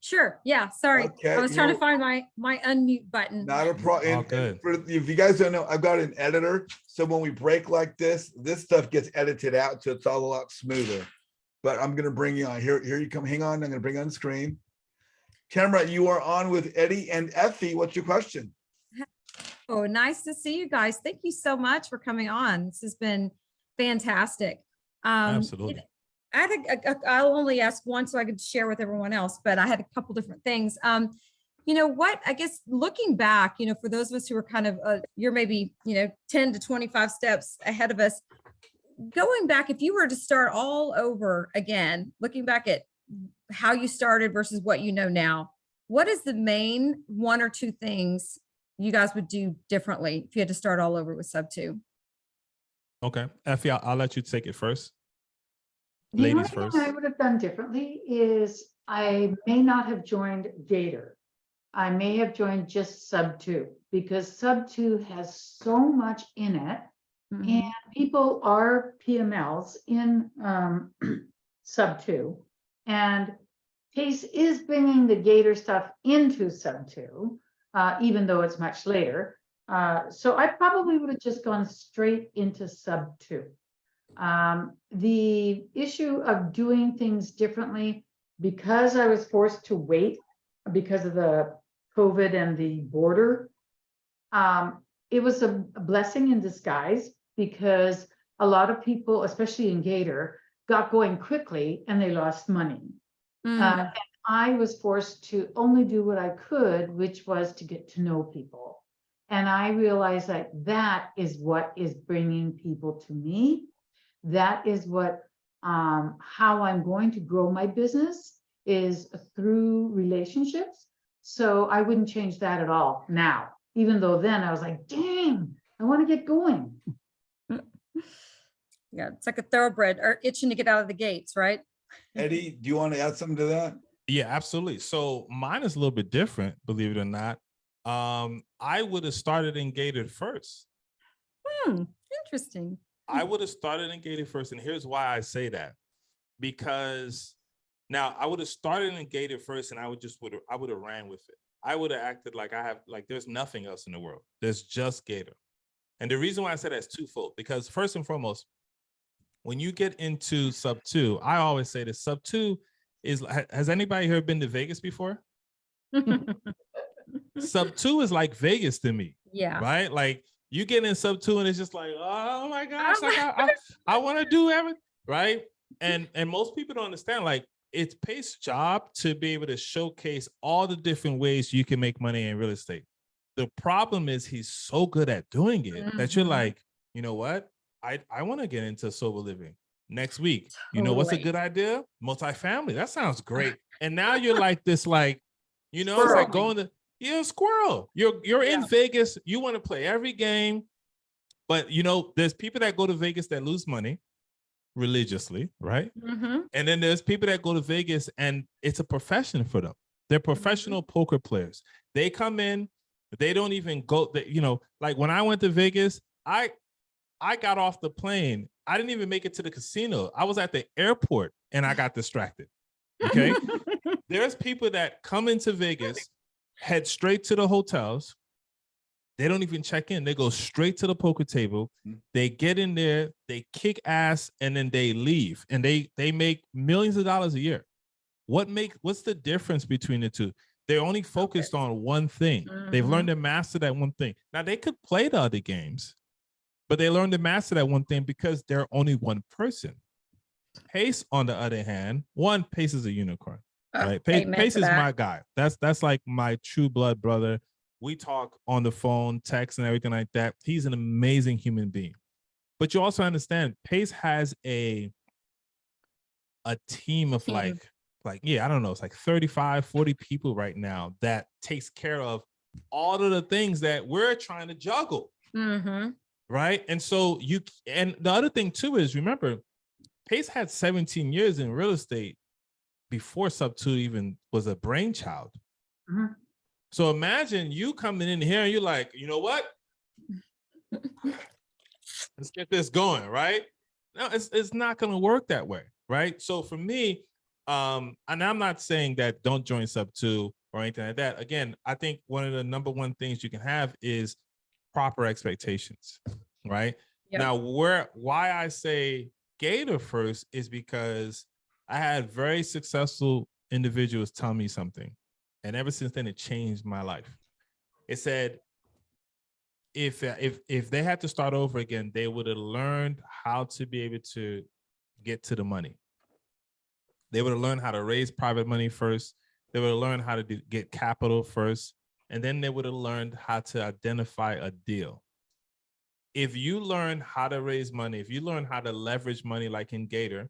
Sure. Yeah. Sorry. Okay, I was trying to you're- find my unmute button. Not a problem. All good. If you guys don't know, I've got an editor. So when we break like this stuff gets edited out. So it's all a lot smoother. But I'm going to bring you on here. Here you come. Hang on. I'm going to bring you on the screen. Tamara, you are on with Eddie and Effie. What's your question? Oh, nice to see you guys. Thank you so much for coming on. This has been fantastic. Absolutely. I had I'll only ask one so I could share with everyone else, but I had a couple different things. You know what, I guess looking back, you know, for those of us who are kind of, you're maybe, you know, 10 to 25 steps ahead of us, going back, if you were to start all over again, looking back at how you started versus what you know now, what is the main one or two things you guys would do differently if you had to start all over with Sub2? Okay. Effie, I'll let you take it first. The only Ladies thing first. I would have done differently is I may not have joined Gator. I may have joined just Sub2 because Sub2 has so much in it. And people are PMLs in Sub2. And Pace is bringing the Gator stuff into Sub2, even though it's much later. So I probably would have just gone straight into Sub2. The issue of doing things differently, because I was forced to wait because of the COVID and the border, it was a blessing in disguise because a lot of people, especially in Gator, got going quickly and they lost money. And I was forced to only do what I could, which was to get to know people. And I realized that that is what is bringing people to me. That is what, how I'm going to grow my business is through relationships. So I wouldn't change that at all now, even though then I was like, dang, I want to get going. Yeah, it's like a thoroughbred or itching to get out of the gates, right? Eddie, do you want to add something to that? Yeah, absolutely. So mine is a little bit different, believe it or not. I would have started in Gator first. Interesting. I would have started in Gator first. And here's why I say that. Because now I would have started in Gator first and I would have ran with it. I would have acted like there's nothing else in the world. There's just Gator. And the reason why I say that is twofold, because first and foremost, when you get into Sub2, I always say that Sub2 is, has anybody here been to Vegas before? Sub2 is like Vegas to me, Yeah. right? Like you get in Sub2 and it's just like, oh my gosh, like I want to do everything, right? And most people don't understand, like it's Pace's job to be able to showcase all the different ways you can make money in real estate. The problem is he's so good at doing it that you're like, you know what? I want to get into sober living next week. You know what's a good idea? Multifamily. That sounds great. And now you're like this, like, you know, it's like going to, you're a squirrel. You're in Vegas. You want to play every game. But you know, there's people that go to Vegas that lose money religiously, right? And then there's people that go to Vegas and it's a profession for them. They're professional poker players. They come in, they don't even go, you know, like when I went to Vegas, I got off the plane. I didn't even make it to the casino. I was at the airport and I got distracted. Okay. There's people that come into Vegas, head straight to the hotels. They don't even check in. They go straight to the poker table. They get in there, they kick ass, and then they leave. And they make millions of dollars a year. What's the difference between the two? They're only focused on one thing. They've learned to master that one thing. Now they could play the other games, but they learned to master that one thing because they're only one person. Pace, on the other hand, Pace is a unicorn, right? Pace is my guy. That's like my true blood brother. We talk on the phone, text, and everything like that. He's an amazing human being. But you also understand, Pace has a team of like, yeah, I don't know, it's like 35, 40 people right now that takes care of all of the things that we're trying to juggle. Right. And so and the other thing too is, remember, Pace had 17 years in real estate before Sub2 even was a brainchild. So imagine you coming in here and you're like, you know what? Let's get this going, right? No, it's not going to work that way, right? So for me, And I'm not saying that don't join sub 2 or anything like that. Again, I think one of the number one things you can have is proper expectations, right? Yep. Now, why I say Gator first is because I had very successful individuals tell me something, and ever since then, it changed my life. It said, if they had to start over again, they would have learned how to be able to get to the money. They would have learned how to raise private money first. They would have learned how to get capital first. And then they would have learned how to identify a deal. If you learn how to raise money, if you learn how to leverage money like in Gator,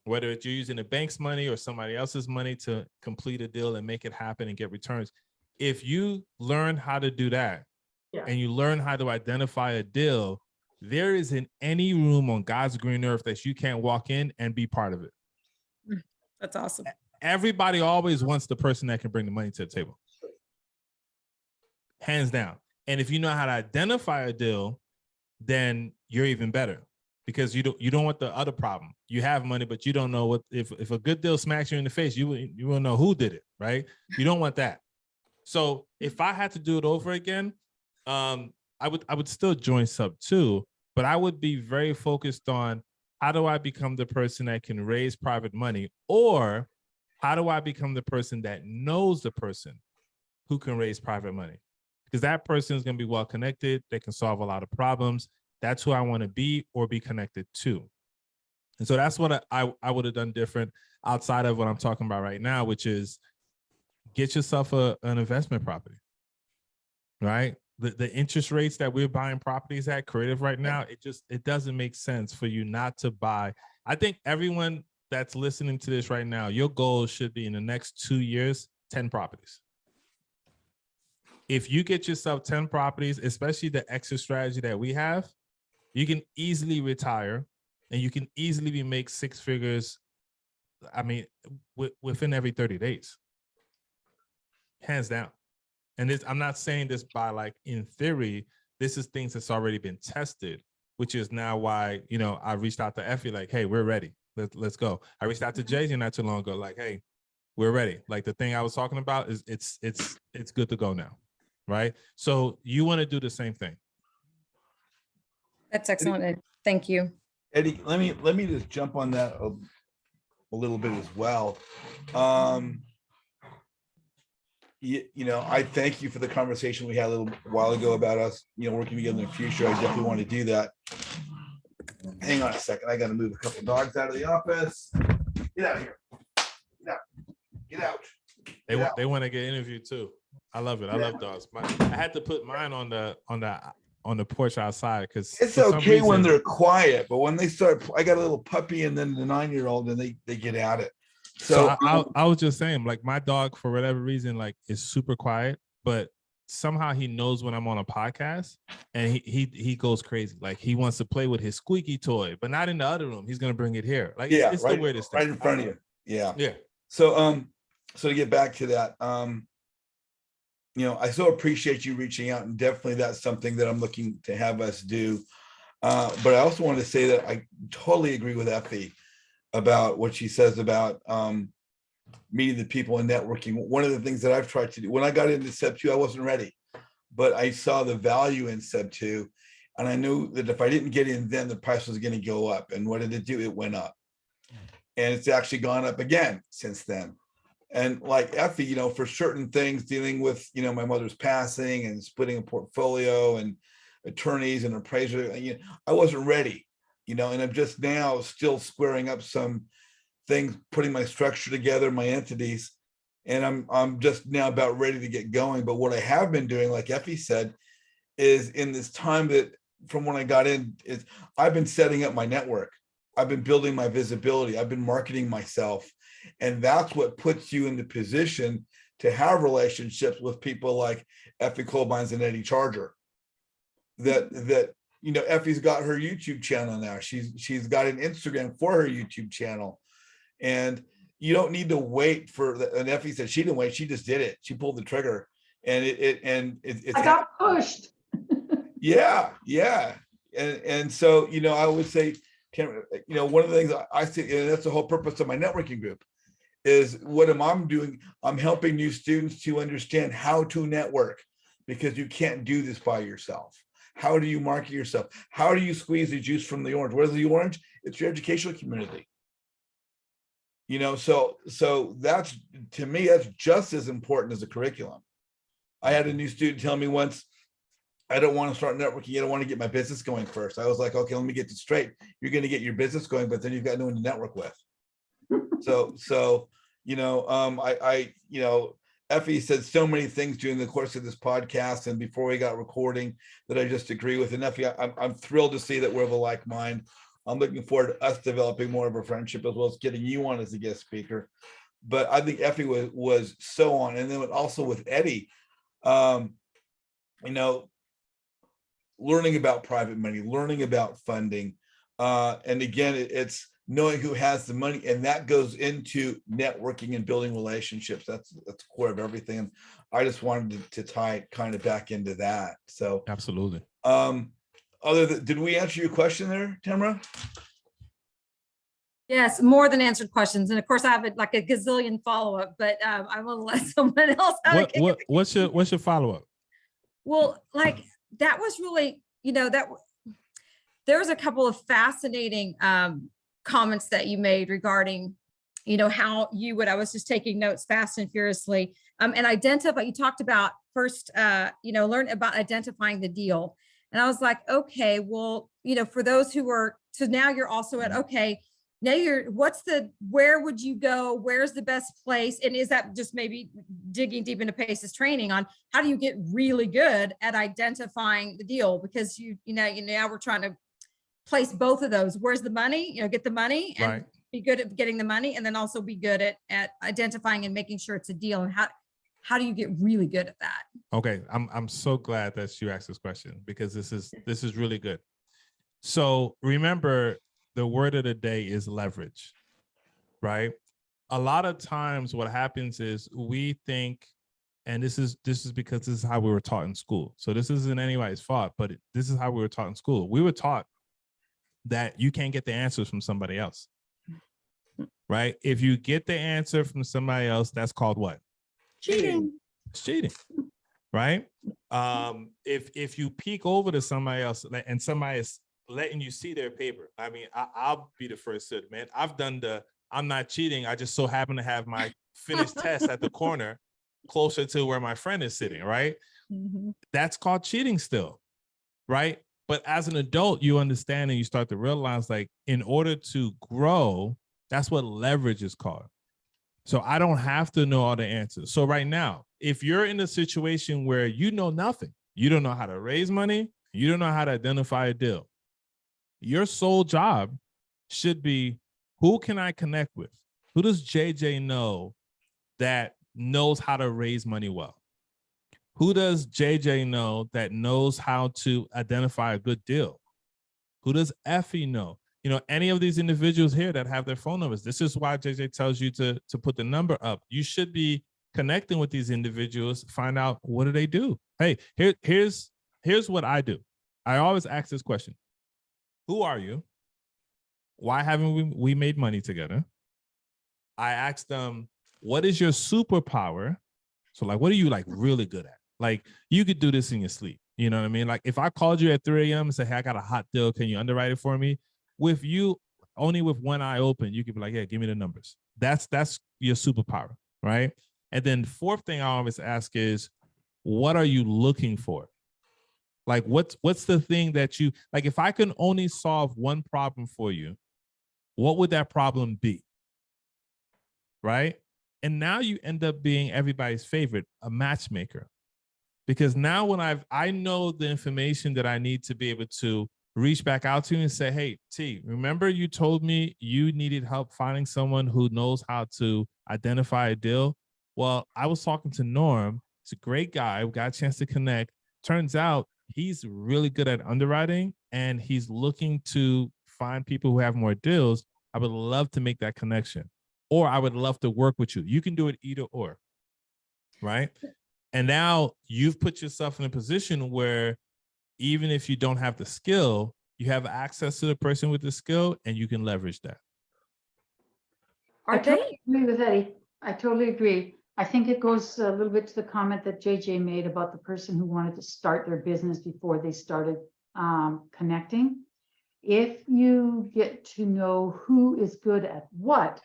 whether it's you're using the bank's money or somebody else's money to complete a deal and make it happen and get returns, if you learn how to do that, Yeah. and you learn how to identify a deal, there isn't any room on God's green earth that you can't walk in and be part of it. That's awesome. Everybody always wants the person that can bring the money to the table. Hands down. And if you know how to identify a deal, then you're even better, because you don't want the other problem. You have money, but you don't know what, if a good deal smacks you in the face, you will know who did it, right? You don't want that. So if I had to do it over again, I would still join sub 2, but I would be very focused on, how do I become the person that can raise private money, or how do I become the person that knows the person who can raise private money? Because that person is going to be well connected. They can solve a lot of problems. That's who I want to be or be connected to. And so that's what I would have done different outside of what I'm talking about right now, which is get yourself an investment property, right? The interest rates that we're buying properties at Creative right now, it doesn't make sense for you not to buy. I think everyone that's listening to this right now, your goal should be in the next 2 years, 10 properties. If you get yourself 10 properties, especially the exit strategy that we have, you can easily retire and you can easily make 6 figures. I mean, within every 30 days, hands down. And this, I'm not saying this by like in theory, this is things that's already been tested, which is now why, I reached out to Effie like, hey, we're ready. Let's go. I reached out to Jay-Z not too long ago, like, hey, we're ready. Like the thing I was talking about is it's good to go now. Right. So you want to do the same thing. That's excellent, Ed. Thank you. Eddie, let me just jump on that a little bit as well. I thank you for the conversation we had a little while ago about us, working together in the future. I definitely want to do that. Hang on a second. I got to move a couple dogs out of the office. Get out of here. Get out. They want to get interviewed too. I love it. I love dogs. I had to put mine on the porch outside because it's okay when they're quiet, but when they start, I got a little puppy and then the 9-year-old, and they get at it. So I was just saying, like my dog, for whatever reason, like is super quiet, but somehow he knows when I'm on a podcast and he goes crazy. Like he wants to play with his squeaky toy, but not in the other room. He's gonna bring it here. Like it's right, the weirdest thing. Right in front of you. Yeah. Yeah. So to get back to that, I so appreciate you reaching out, and definitely that's something that I'm looking to have us do. But I also wanted to say that I totally agree with Effie about what she says about meeting the people and networking. One of the things that I've tried to do when I got into Sub 2, I wasn't ready, but I saw the value in Sub 2, and I knew that if I didn't get in then, the price was going to go up. And what did it do? It went up, and it's actually gone up again since then. And like Effie, for certain things dealing with, my mother's passing and splitting a portfolio and attorneys and appraiser, I wasn't ready, and I'm just now still squaring up some things, putting my structure together, my entities, and I'm just now about ready to get going. But what I have been doing, like Effie said, is in this time that from when I got in, is I've been setting up my network. I've been building my visibility. I've been marketing myself. And that's what puts you in the position to have relationships with people like Effie Colbines and Eddie Charger. That Effie's got her YouTube channel now. She's got an Instagram for her YouTube channel. And you don't need to wait and Effie said she didn't wait, she just did it. She pulled the trigger. And it's I got pushed. Yeah. And so, I would say, one of the things I see, and that's the whole purpose of my networking group, is what am I doing? I'm helping new students to understand how to network, because you can't do this by yourself. How do you market yourself? How do you squeeze the juice from the orange? What is the orange? It's your educational community. You know, so that's, to me, that's just as important as the curriculum. I had a new student tell me once, I don't want to start networking. I don't want to get my business going first. I was like, okay, let me get this straight. You're going to get your business going, but then you've got no one to network with. So, you know, you know, Effie said so many things during the course of this podcast and before we got recording that I just agree with. And Effie, I'm thrilled to see that we're of a like mind. I'm looking forward to us developing more of a friendship, as well as getting you on as a guest speaker. But I think Effie was so on. And then also with Eddie, you know, learning about private money, learning about funding. And again, it's knowing who has the money, and that goes into networking and building relationships. That's the core of everything. And I just wanted to tie it kind of back into that. So Absolutely. Did we answer your question there, Tamara? Yes, more than answered questions. And of course I have like a gazillion follow-up, but I will let someone else have a kick at the What's your follow-up? Well, like that was really, you know, there was a couple of fascinating comments that you made regarding, you know, how you would, I was just taking notes fast and furiously, and identify, you talked about first, you know, learn about identifying the deal. And I was like, okay, well, you know, for those who are, so now you're also at, okay, now where would you go? Where's the best place? And is that just maybe digging deep into Pace's training on how do you get really good at identifying the deal? Because you know, now we're trying to place both of those. Where's the money? You know, get the money and Right. be good at getting the money, and then also be good at identifying and making sure it's a deal. And how do you get really good at that? Okay, I'm so glad that you asked this question, because this is really good. So remember, the word of the day is leverage, right? A lot of times what happens is we think, and this is because this is how we were taught in school. So this isn't anybody's fault, but this is how we were taught in school. We were taught that you can't get the answers from somebody else, right? If you get the answer from somebody else, that's called what? Cheating. It's cheating, right? If you peek over to somebody else and somebody is letting you see their paper, I mean, I'll be the first to admit, I've done I'm not cheating. I just so happen to have my finished test at the corner closer to where my friend is sitting, right? Mm-hmm. That's called cheating still, right? But as an adult, you understand and you start to realize, like, in order to grow, that's what leverage is called. So I don't have to know all the answers. So right now, if you're in a situation where you know nothing, you don't know how to raise money, you don't know how to identify a deal, your sole job should be, who can I connect with? Who does JJ know that knows how to raise money well? Who does JJ know that knows how to identify a good deal? Who does Effie know? You know, any of these individuals here that have their phone numbers. This is why JJ tells you to put the number up. You should be connecting with these individuals, find out, what do they do? Hey, here's what I do. I always ask this question. Who are you? Why haven't we made money together? I ask them, what is your superpower? So like, what are you like really good at? Like, you could do this in your sleep. You know what I mean? Like, if I called you at 3 a.m. and said, hey, I got a hot deal, can you underwrite it for me? With you, only with one eye open, you could be like, yeah, give me the numbers. That's your superpower, right? And then fourth thing I always ask is, what are you looking for? Like, what's the thing that you, like, if I can only solve one problem for you, what would that problem be? Right? And now you end up being everybody's favorite, a matchmaker. Because now when I know the information that I need to be able to reach back out to you and say, hey, T, remember you told me you needed help finding someone who knows how to identify a deal? Well, I was talking to Norm. He's a great guy. We got a chance to connect. Turns out he's really good at underwriting and he's looking to find people who have more deals. I would love to make that connection, or I would love to work with you. You can do it either or, right? And now you've put yourself in a position where even if you don't have the skill, you have access to the person with the skill and you can leverage that. I Are they? totally agree with Eddie. I totally agree. I think it goes a little bit to the comment that JJ made about the person who wanted to start their business before they started connecting. If you get to know who is good at what,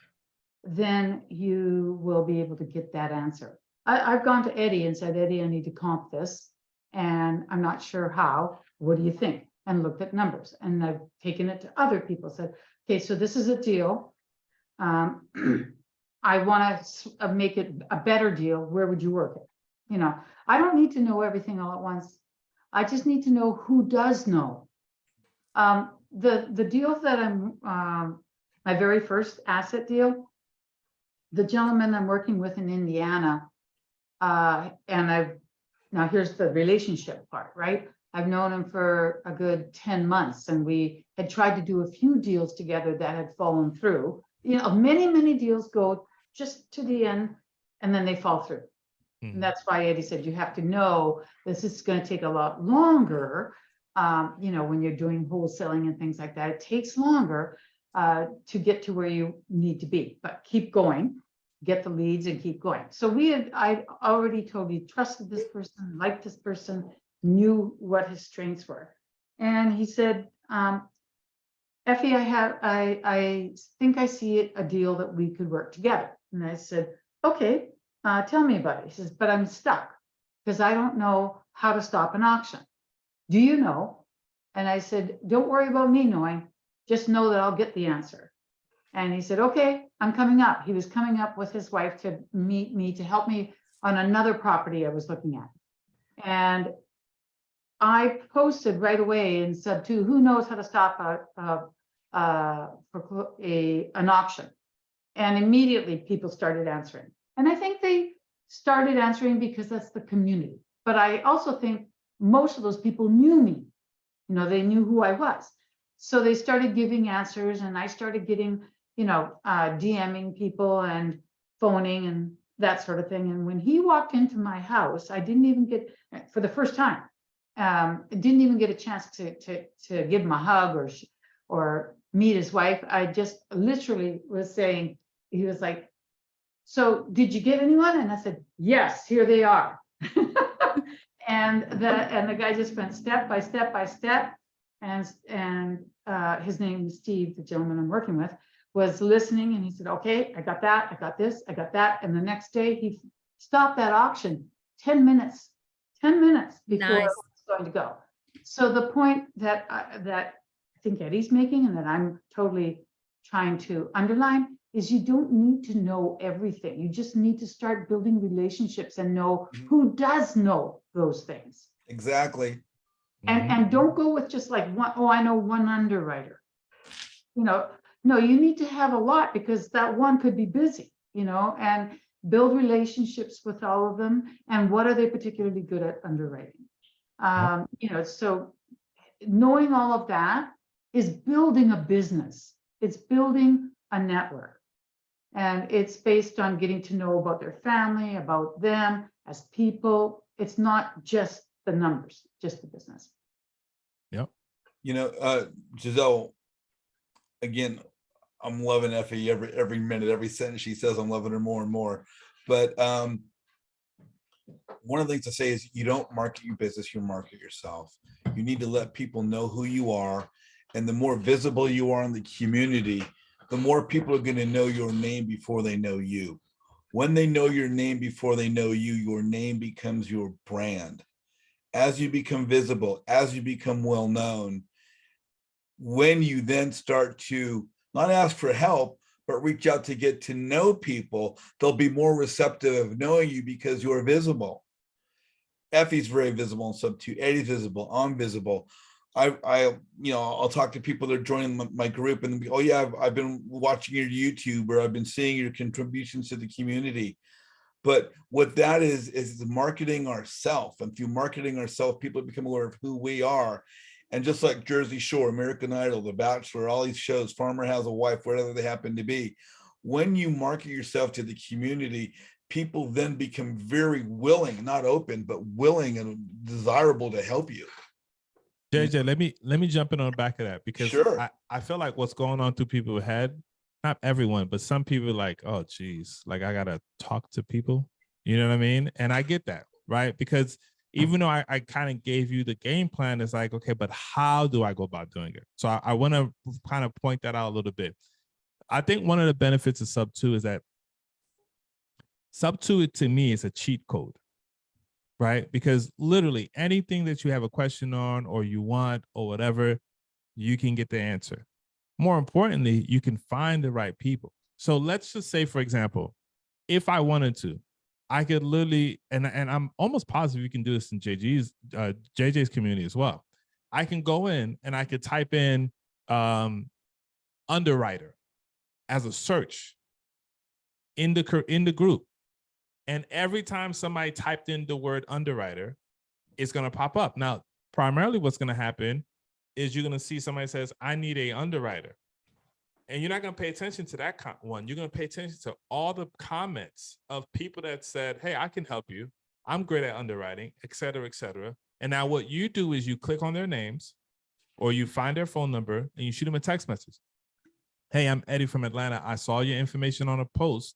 then you will be able to get that answer. I've gone to Eddie and said, Eddie, I need to comp this, and I'm not sure how. What do you think? And looked at numbers, and I've taken it to other people, said, okay, so this is a deal. I want to make it a better deal. Where would you work it? You know, I don't need to know everything all at once. I just need to know who does know. The deal that I'm, my very first asset deal, the gentleman I'm working with in Indiana, and now here's the relationship part, right? I've known him for a good 10 months, and we had tried to do a few deals together that had fallen through. You know, many deals go just to the end and then they fall through. And that's why Eddie said, you have to know this is going to take a lot longer. You know, when you're doing wholesaling and things like that, it takes longer to get to where you need to be, but keep going, get the leads and keep going. So I already totally trusted this person, liked this person, knew what his strengths were. And he said, Effie, I think I see a deal that we could work together. And I said, okay, tell me about it. He says, but I'm stuck because I don't know how to stop an auction. Do you know? And I said, don't worry about me knowing, just know that I'll get the answer. And he said, okay, I'm coming up. He was coming up with his wife to meet me, to help me on another property I was looking at. And I posted right away in sub 2, who knows how to stop an auction? And immediately people started answering. And I think they started answering because that's the community. But I also think most of those people knew me. You know, they knew who I was. So they started giving answers, and I started getting, you know, DMing people and phoning and that sort of thing. And when he walked into my house, I didn't even get, for the first time, didn't even get a chance to give him a hug or meet his wife. I just literally was saying, he was like, so did you get anyone? And I said, yes, here they are. and the guy just went step by step by step. And his name is Steve, the gentleman I'm working with, was listening, and he said, okay, I got that, I got this, I got that. And the next day he stopped that auction 10 minutes before Nice. it was going to go. So the point that I think Eddie's making, and that I'm totally trying to underline, is you don't need to know everything. You just need to start building relationships and know who does know those things. Exactly. And don't go with just like one, oh, I know one underwriter. You know, no, you need to have a lot, because that one could be busy, you know, and build relationships with all of them. And what are they particularly good at underwriting? You know, so knowing all of that is building a business. It's building a network. And it's based on getting to know about their family, about them as people. It's not just the numbers, just the business. Yep. You know, Giselle, again, I'm loving Effie every minute, every sentence she says, I'm loving her more and more. But one of the things to say is, you don't market your business, you market yourself. You need to let people know who you are. And the more visible you are in the community, the more people are going to know your name before they know you. When they know your name before they know you, your name becomes your brand. As you become visible, as you become well known, when you then start to not ask for help, but reach out to get to know people, they'll be more receptive of knowing you because you're visible. Effie's very visible in sub 2, Eddie's visible, I'm visible. I'll talk to people that are joining my group and be, oh yeah, I've been watching your YouTube, or I've been seeing your contributions to the community. But what that is marketing ourselves. And through marketing ourselves, people become aware of who we are. And just like Jersey Shore, American Idol, The Bachelor, all these shows, Farmer Has a Wife, whatever they happen to be, when you market yourself to the community, people then become very willing, not open, but willing and desirable to help you. JJ, let me jump in on the back of that, because Sure. I feel like what's going on through people's head not everyone, but some people like, oh, geez, like I got to talk to people. You know what I mean? And I get that, right? Because even though I kind of gave you the game plan, it's like, okay, but how do I go about doing it? So I want to kind of point that out a little bit. I think one of the benefits of Sub 2 is that Sub 2 to me is a cheat code, right? Because literally anything that you have a question on or you want or whatever, you can get the answer. More importantly, you can find the right people. So let's just say, for example, if I wanted to, I could literally, and I'm almost positive you can do this in JJ's community as well. I can go in and I could type in underwriter as a search in the group. And every time somebody typed in the word underwriter, it's going to pop up. Now, primarily what's going to happen is you're going to see somebody says, I need a underwriter. And you're not going to pay attention to that one. You're going to pay attention to all the comments of people that said, hey, I can help you. I'm great at underwriting, et cetera, et cetera. And now what you do is you click on their names or you find their phone number and you shoot them a text message. Hey, I'm Eddie from Atlanta. I saw your information on a post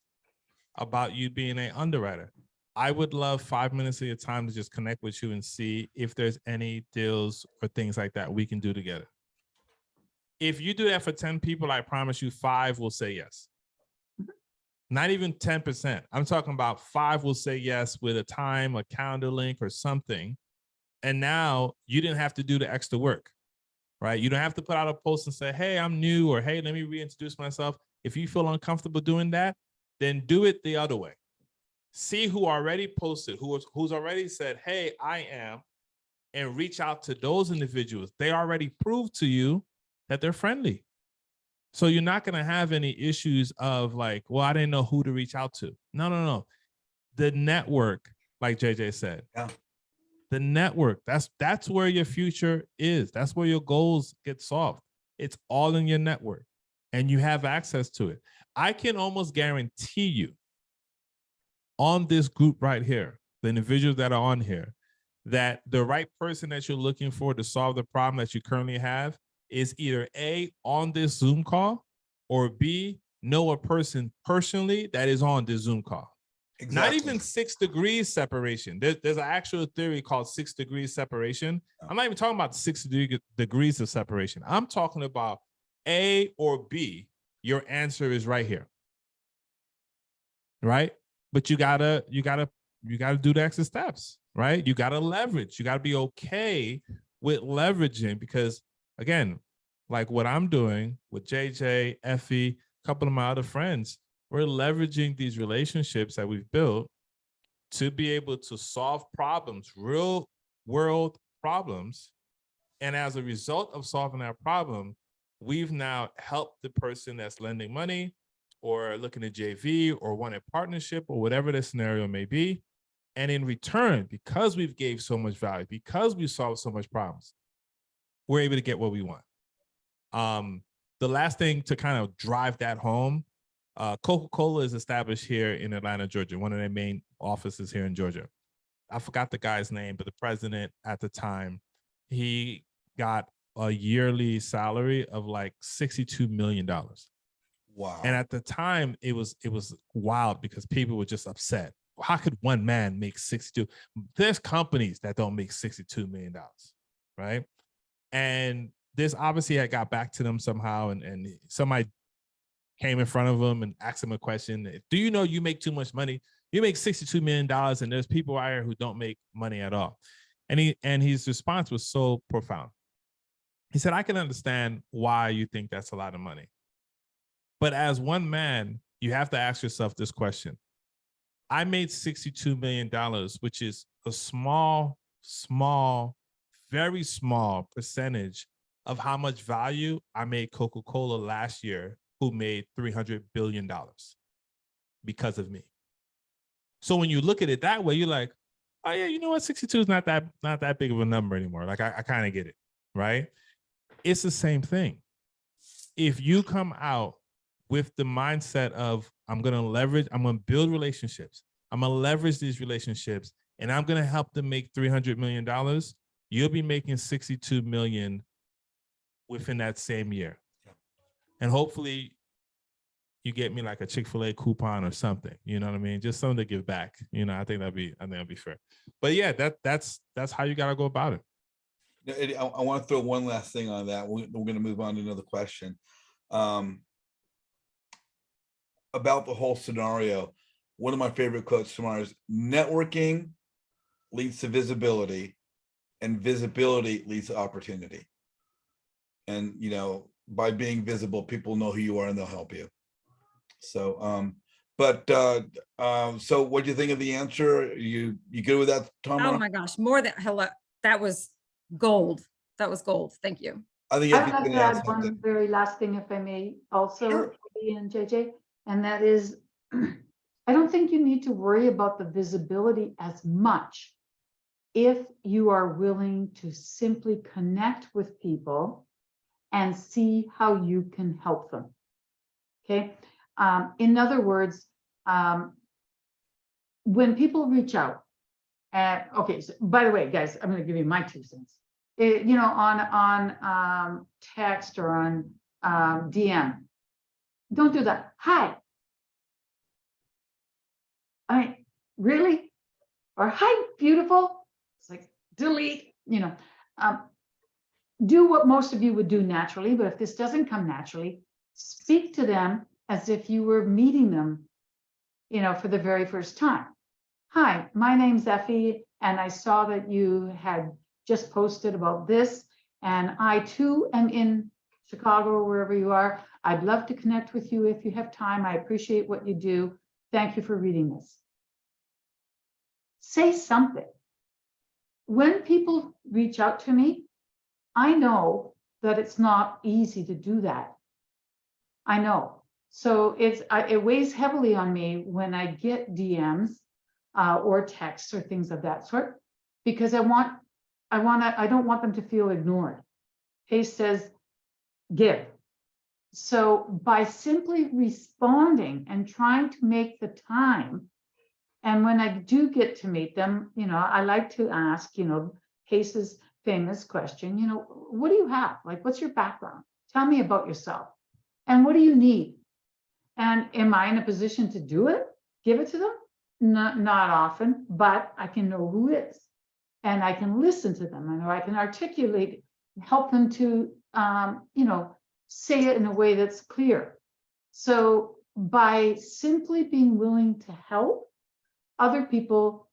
about you being an underwriter. I would love 5 minutes of your time to just connect with you and see if there's any deals or things like that we can do together. If you do that for 10 people, I promise you 5 will say yes. Not even 10%. I'm talking about 5 will say yes with a time, a calendar link or something. And now you didn't have to do the extra work, right? You don't have to put out a post and say, hey, I'm new, or hey, let me reintroduce myself. If you feel uncomfortable doing that, then do it the other way. See who already posted, who's already said, hey, I am, and reach out to those individuals. They already proved to you that they're friendly. So you're not going to have any issues of like, well, I didn't know who to reach out to. No. The network, like JJ said, the network, that's where your future is. That's where your goals get solved. It's all in your network and you have access to it. I can almost guarantee you on this group right here, the individuals that are on here, that the right person that you're looking for to solve the problem that you currently have is either A, on this Zoom call, or B, know a person personally that is on this Zoom call. Exactly. Not even 6 degrees separation. There's an actual theory called 6 degrees separation. I'm not even talking about 6 degrees of separation. I'm talking about A or B. Your answer is right here. Right? But you gotta do the extra steps, right? You gotta leverage. You gotta be okay with leveraging because, again, like what I'm doing with JJ, Effie, a couple of my other friends, we're leveraging these relationships that we've built to be able to solve problems, real world problems. And as a result of solving that problem, we've now helped the person that's lending money or looking at JV or want a partnership or whatever the scenario may be. And in return, because we've gave so much value, because we solved so much problems, we're able to get what we want. The last thing to kind of drive that home, Coca-Cola is established here in Atlanta, Georgia, one of their main offices here in Georgia. I forgot the guy's name, but the president at the time, he got a yearly salary of like $62 million. Wow. And at the time, it was wild because people were just upset. How could one man make 62? There's companies that don't make $62 million, right? And this obviously had got back to them somehow, and somebody came in front of him and asked him a question. Do you know you make too much money? You make $62 million, and there's people out here who don't make money at all. And his response was so profound. He said, I can understand why you think that's a lot of money. But as one man, you have to ask yourself this question. I made $62 million, which is a small, very small percentage of how much value I made Coca-Cola last year, who made $300 billion because of me. So when you look at it that way, you're like, oh yeah, you know what? 62 is not that big of a number anymore. Like I kind of get it, right? It's the same thing. If you come out with the mindset of I'm going to build relationships. I'm going to leverage these relationships and I'm going to help them make $300 million. You'll be making 62 million within that same year. And hopefully you get me like a Chick-fil-A coupon or something, you know what I mean? Just something to give back. You know, I think that'd be fair. But yeah, that's how you gotta go about it. Eddie, I want to throw one last thing on that. We're going to move on to another question. About the whole scenario, one of my favorite quotes tomorrow is networking leads to visibility and visibility leads to opportunity. And, you know, by being visible, people know who you are and they'll help you. So, so what do you think of the answer? You good with that, Tom? Oh my gosh, more than hello. That was gold. That was gold. Thank you. I think I'd Effie's like gonna to add add something. one very last thing, if I may, also, Sure. Eddie and JJ, and that is, I don't think you need to worry about the visibility as much if you are willing to simply connect with people and see how you can help them. Okay. In other words, when people reach out, okay, so by the way, guys, I'm going to give you my 2 cents. You know, on text or on DM, don't do that. Hi. I mean, really? Or hi, beautiful. It's like delete. You know, do what most of you would do naturally, but if this doesn't come naturally, speak to them as if you were meeting them, you know, for the very first time. Hi, my name's Effie, and I saw that you had just posted about this, and I too am in Chicago or wherever you are. I'd love to connect with you if you have time. I appreciate what you do. Thank you for reading this. Say something. When people reach out to me, I know that it's not easy to do that. I know. So it weighs heavily on me when I get DMs or texts or things of that sort, because I don't want them to feel ignored. Pace says, give. So by simply responding and trying to make the time, and when I do get to meet them, you know, I like to ask, you know, Pace's famous question, you know, what do you have? Like, what's your background? Tell me about yourself. And what do you need? And am I in a position to do it? Give it to them? Not often, but I can know who is. And I can listen to them, and I can articulate, help them to, you know, say it in a way that's clear. So by simply being willing to help, other people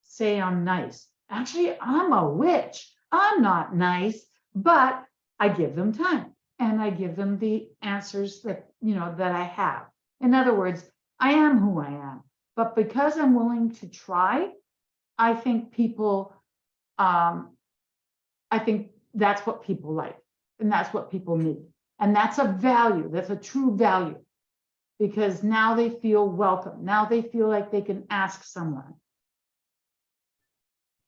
say I'm nice. Actually, I'm a witch. I'm not nice, but I give them time and I give them the answers that, you know, that I have. In other words, I am who I am, but because I'm willing to try, I think people, I think that's what people like, and that's what people need. And that's a value, that's a true value, because now they feel welcome. Now they feel like they can ask someone.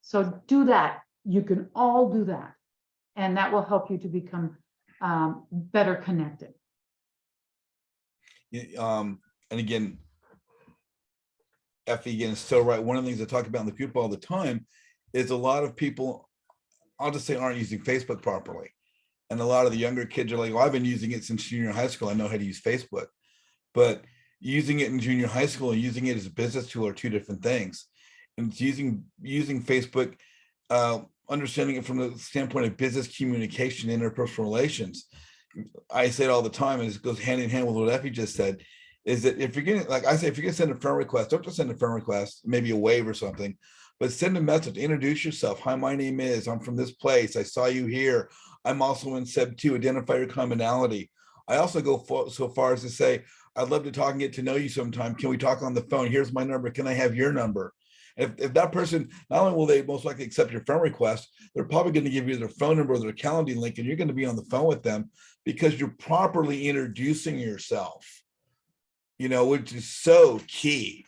So do that. You can all do that. And that will help you to become better connected. And again, Effie again is so right. One of the things I talk about in the group all the time is a lot of people, I'll just say, aren't using Facebook properly. And a lot of the younger kids are like, well, I've been using it since junior high school. I know how to use Facebook. But using it in junior high school and using it as a business tool are 2 different things. And it's using Facebook, understanding it from the standpoint of business communication, interpersonal relations. I say it all the time, and it goes hand in hand with what Effie just said, is that if you're getting, like I say, if you're gonna send a friend request, don't just send a friend request, maybe a wave or something, but send a message, introduce yourself. Hi, my name is, I'm from this place. I saw you here. I'm also in SEB 2, identify your commonality. I also go so far as to say, I'd love to talk and get to know you sometime. Can we talk on the phone? Here's my number. Can I have your number? If that person, not only will they most likely accept your friend request, they're probably going to give you their phone number or their calendar link, and you're going to be on the phone with them because you're properly introducing yourself, you know, which is so key.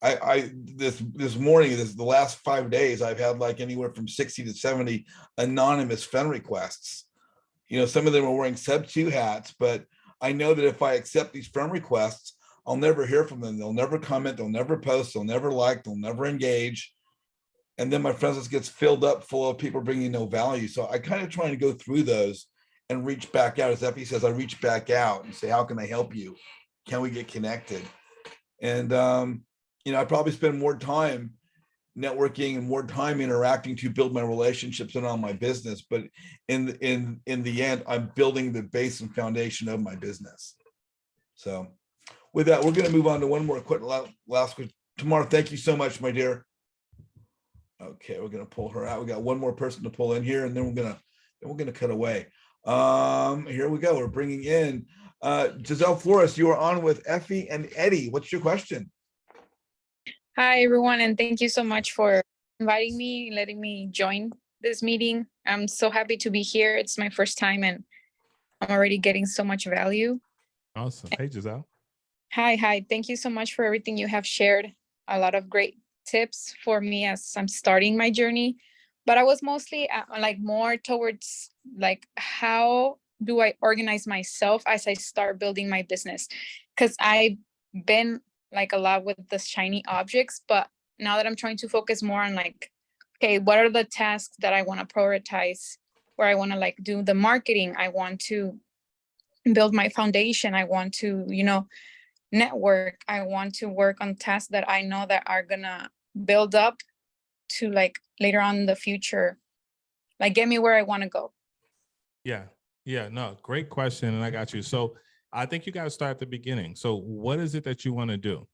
This morning, the last 5 days, I've had like anywhere from 60 to 70 anonymous friend requests. You know, some of them are wearing SEB 2 hats, but I know that if I accept these friend requests, I'll never hear from them. They'll never comment. They'll never post. They'll never like. They'll never engage. And then my friends list gets filled up full of people bringing no value. So I kind of try to go through those and reach back out. As Effie says, I reach back out and say, how can I help you? can we get connected? And I probably spend more time networking and more time interacting to build my relationships and on my business. But in the end, I'm building the base and foundation of my business. So with that, we're going to move on to one more quick last question. Tamara, thank you so much, my dear. Okay, we're going to pull her out. We got one more person to pull in here, and then we're gonna cut away. Here we go. We're bringing in Giselle Flores. You are on with Effie and Eddie. What's your question? Hi, everyone, and thank you so much for inviting me, letting me join this meeting. I'm so happy to be here. It's my first time, and I'm already getting so much value. Awesome. Hey, Giselle. Hi. Thank you so much for everything you have shared. A lot of great tips for me as I'm starting my journey. But I was mostly like more towards like, how do I organize myself as I start building my business? Because I've been like a lot with the shiny objects, but now that I'm trying to focus more on like, okay, what are the tasks that I want to prioritize, where I want to like do the marketing, I want to build my foundation, I want to, network, I want to work on tasks that I know that are gonna build up to like later on in the future, like get me where I want to go. Yeah. No, great question. And I got you. So I think you got to start at the beginning. So what is it that you want to do?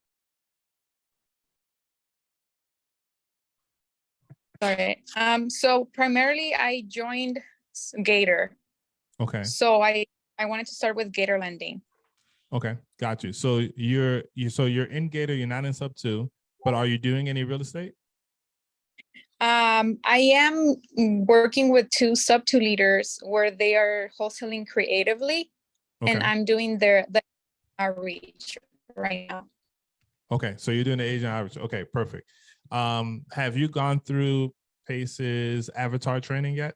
All right. So primarily I joined Gator. Okay. So I wanted to start with Gator lending. Okay. Got you. So you're in Gator, you're not in sub 2, but are you doing any real estate? I am working with 2 sub 2 leaders where they are wholesaling creatively, and Okay. I'm doing the outreach right now. Okay. So you're doing the agent average. Okay, perfect. Have you gone through Pace's avatar training yet?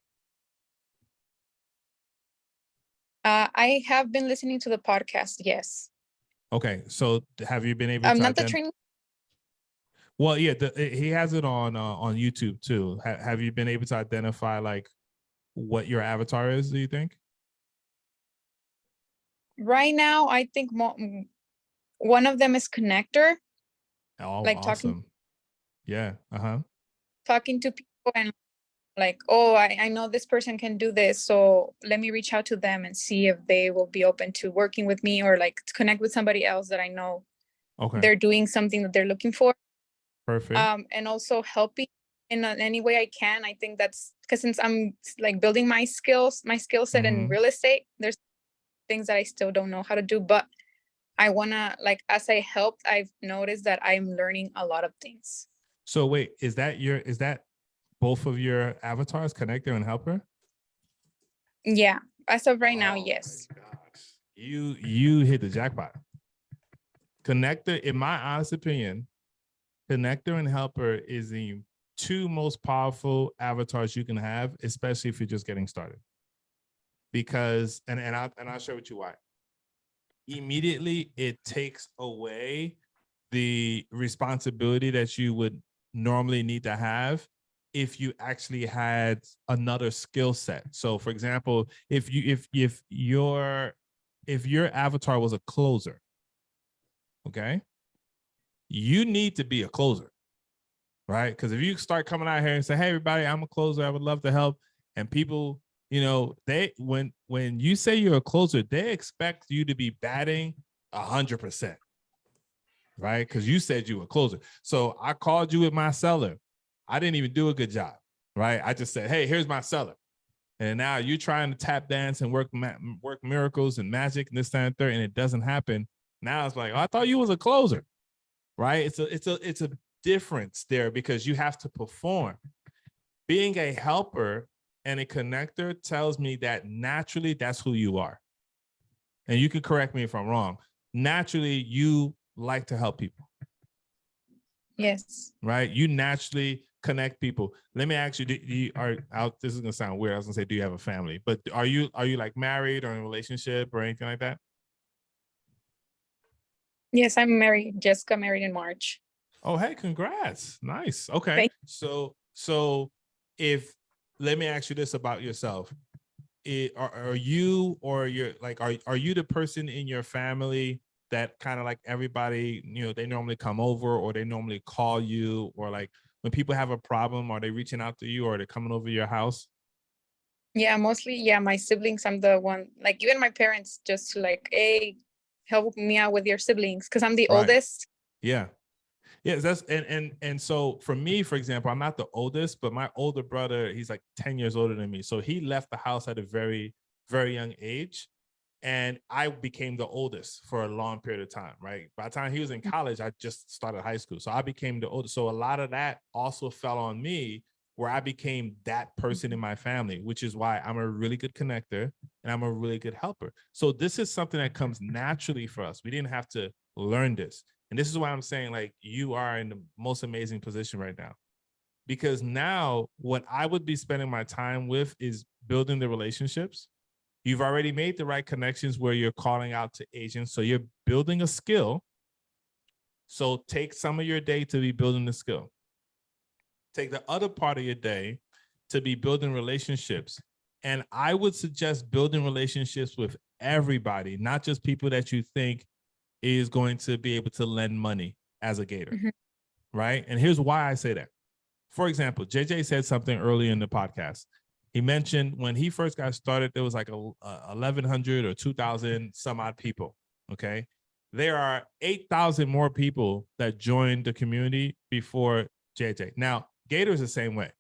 I have been listening to the podcast. Yes. Okay. So have you been able to Not the training. Well, yeah, he has it on YouTube too. Have you been able to identify like what your avatar is, do you think? Right now, I think one of them is connector. Oh, like awesome. Yeah. talking to people and like, oh, I know this person can do this, so let me reach out to them and see if they will be open to working with me, or like to connect with somebody else that I know Okay. they're doing something that they're looking for. Perfect. And also helping in any way I can. I think that's because since I'm like building my skill set in real estate, there's things that I still don't know how to do, but I wanna, like, as I helped, I've noticed that I'm learning a lot of things. So wait, is that both of your avatars, connector and helper? Yeah, as of right now, Oh yes. my gosh. You hit the jackpot. Connector, in my honest opinion, connector and helper is the 2 most powerful avatars you can have, especially if you're just getting started. Because I'll share with you why. Immediately, it takes away the responsibility that you would normally need to have if you actually had another skill set. So, for example, if your avatar was a closer, okay, you need to be a closer, right? Because if you start coming out here and say, "Hey, everybody, I'm a closer. I would love to help," and people, they when you say you're a closer, they expect you to be batting 100%, right? Because you said you were a closer. So I called you with my seller. I didn't even do a good job, right? I just said, "Hey, here's my seller," and now you're trying to tap dance and work miracles and magic and this, that, and third, and it doesn't happen. Now it's like, oh, I thought you was a closer, right? It's a difference there because you have to perform. Being a helper and a connector tells me that naturally that's who you are. And you can correct me if I'm wrong. Naturally, you like to help people. Yes. Right? You naturally connect people. Let me ask you, this is gonna sound weird. I was gonna say, do you have a family? But are you like married or in a relationship or anything like that? Yes, I'm married. Just got married in March. Oh, hey, congrats. Nice. Okay. So let me ask you this about yourself. Are you or are you the person in your family that kind of like everybody, they normally come over or they normally call you, or like when people have a problem, are they reaching out to you or they're coming over your house? Yeah, mostly, yeah, my siblings. I'm the one, like even my parents, just to like, hey, help me out with your siblings, because I'm the Right. oldest. Yeah. Yes, that's and so for me, for example, I'm not the oldest, but my older brother, he's like 10 years older than me. So he left the house at a very, very young age. And I became the oldest for a long period of time, right? By the time he was in college, I just started high school. So I became the oldest. So a lot of that also fell on me, where I became that person in my family, which is why I'm a really good connector and I'm a really good helper. So this is something that comes naturally for us. We didn't have to learn this. And this is why I'm saying, like, you are in the most amazing position right now. Because now what I would be spending my time with is building the relationships. You've already made the right connections where you're calling out to agents. So you're building a skill. So take some of your day to be building the skill. Take the other part of your day to be building relationships. And I would suggest building relationships with everybody, not just people that you think is going to be able to lend money as a Gator, right? And here's why I say that. For example, JJ said something earlier in the podcast. He mentioned when he first got started, there was like 1,100 or 2,000 some odd people, okay? There are 8,000 more people that joined the community before JJ. Now, Gator is the same way,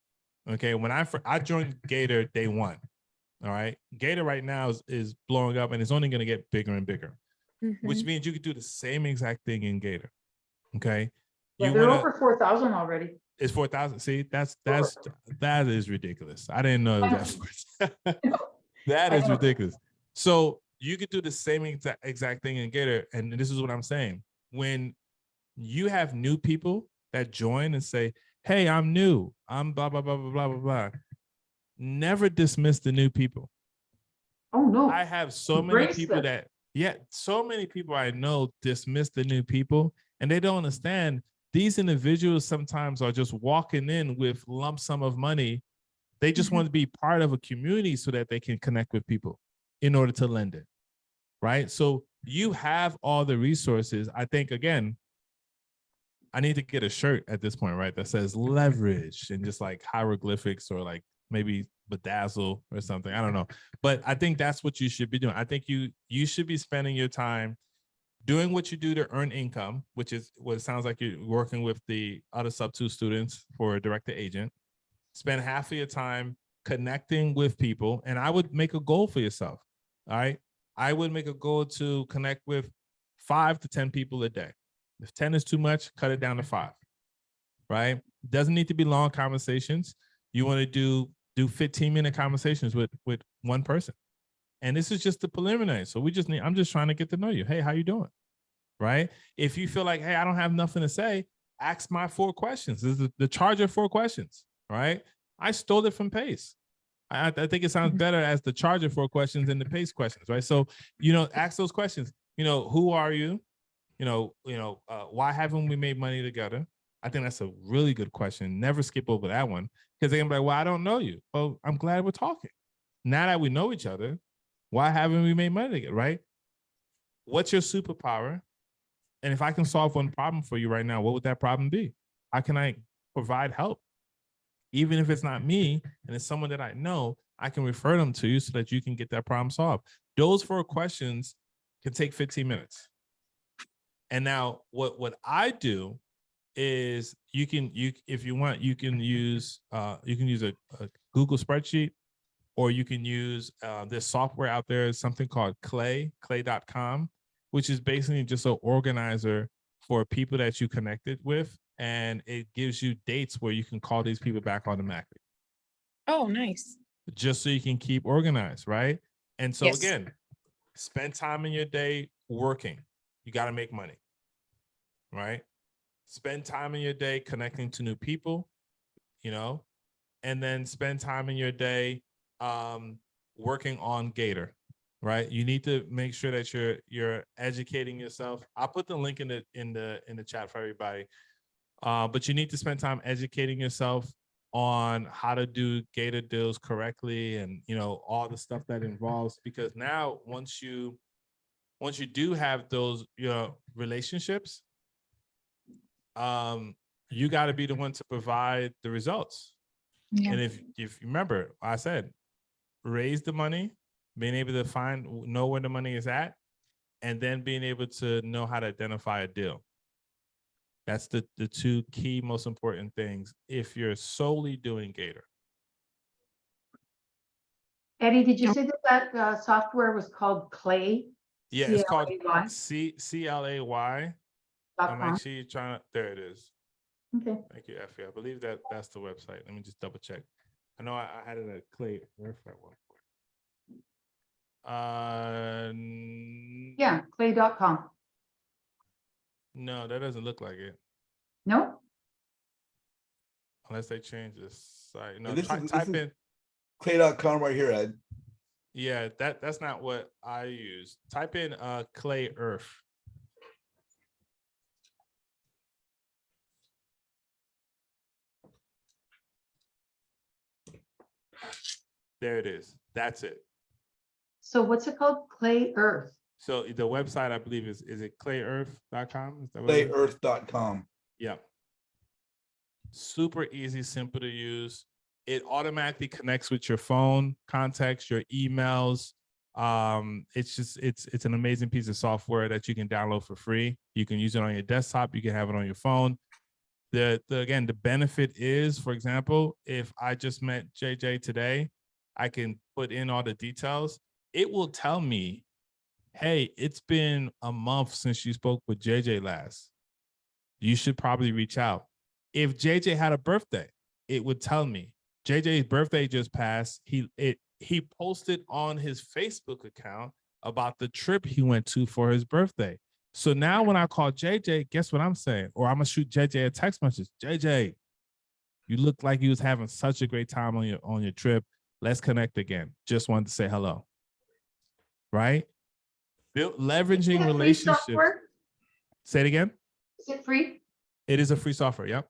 okay? When I joined Gator day one, all right? Gator right now is blowing up and it's only gonna get bigger and bigger, which means you could do the same exact thing in Gator, okay? Yeah, You they're wanna, over 4,000 already. it's 4,000. See, that is ridiculous. I didn't know it was that. That I is know. ridiculous. So you could do the same exact thing in Gator. And this is what I'm saying. When you have new people that join and say, hey, I'm new, I'm blah, blah, blah, blah, blah, blah, blah. Never dismiss the new people. Oh, no. I have so many Embrace people them. so many people I know dismiss the new people, and they don't understand these individuals sometimes are just walking in with lump sum of money. They just want to be part of a community so that they can connect with people in order to lend it, right? So you have all the resources. I think, again, I need to get a shirt at this point, right, that says leverage and just like hieroglyphics or like maybe bedazzle or something. I don't know. But I think that's what you should be doing. I think you should be spending your time doing what you do to earn income, which is what it sounds like you're working with the other sub-2 students for a direct to agent. Spend half of your time connecting with people. And I would make a goal for yourself. All right. I would make a goal to connect with 5 to 10 people a day. If 10 is too much, cut it down to 5. Right. Doesn't need to be long conversations. You want to do 15-minute conversations with one person. And this is just the preliminary. So I'm just trying to get to know you. Hey, how you doing? Right. If you feel like, hey, I don't have nothing to say, ask my 4 questions. This is the charge of 4 questions. Right. I stole it from Pace. I think it sounds better as the charge of 4 questions than the Pace questions. Right. So, ask those questions. Who are you? Why haven't we made money together? I think that's a really good question. Never skip over that one, because they can be like, well, I don't know you. Oh, I'm glad we're talking. Now that we know each other, why haven't we made money together, right? What's your superpower? And if I can solve one problem for you right now, what would that problem be? How can I provide help? Even if it's not me and it's someone that I know, I can refer them to you so that you can get that problem solved. Those 4 questions can take 15 minutes. And now what I do is if you want, you can use a Google spreadsheet, or you can use this software out there, something called clay.com, which is basically just an organizer for people that you connected with. And it gives you dates where you can call these people back automatically. Oh, nice. Just so you can keep organized, right? And so Yes. again, spend time in your day working. You got to make money, right? Spend time in your day connecting to new people, and then spend time in your day working on Gator, right? You need to make sure that you're educating yourself. I'll put the link in the chat for everybody. But you need to spend time educating yourself on how to do Gator deals correctly, and all the stuff that involves, because now once you once you do have those, relationships, you got to be the one to provide the results. Yeah. And if you remember, I said, raise the money, being able to know where the money is at, and then being able to know how to identify a deal. That's the two key most important things if you're solely doing Gator. Eddie, did you say that software was called Clay? Yeah, it's called CLAY? CLAY. I'm .com? actually trying to, there it is. Okay. Thank you, Effie. I believe that's the website. Let me just double check. I know I had it at Clay. Where's that one? Yeah, clay.com. No, that doesn't look like it. No? Unless they change this site. No, This is type in. Clay.com right here, Ed. Yeah, that's not what I use. Type in Clay Earth. There it is. That's it. So what's it called? Clay Earth. So the website, I believe, is it clayearth.com? Is that what it is? Clayearth.com. Yeah. Super easy, simple to use. It automatically connects with your phone contacts, your emails. It's an amazing piece of software that you can download for free. You can use it on your desktop. You can have it on your phone. Again, the benefit is, for example, if I just met JJ today, I can put in all the details. It will tell me, hey, it's been a month since you spoke with JJ last. You should probably reach out. If JJ had a birthday, it would tell me. JJ's birthday just passed. He posted on his Facebook account about the trip he went to for his birthday. So now when I call JJ, guess what I'm saying? Or I'm gonna shoot JJ a text message. JJ, you look like you was having such a great time on your trip. Let's connect again. Just wanted to say hello. Right? Leveraging relationships. Software? Say it again. Is it free? It is a free software. Yep.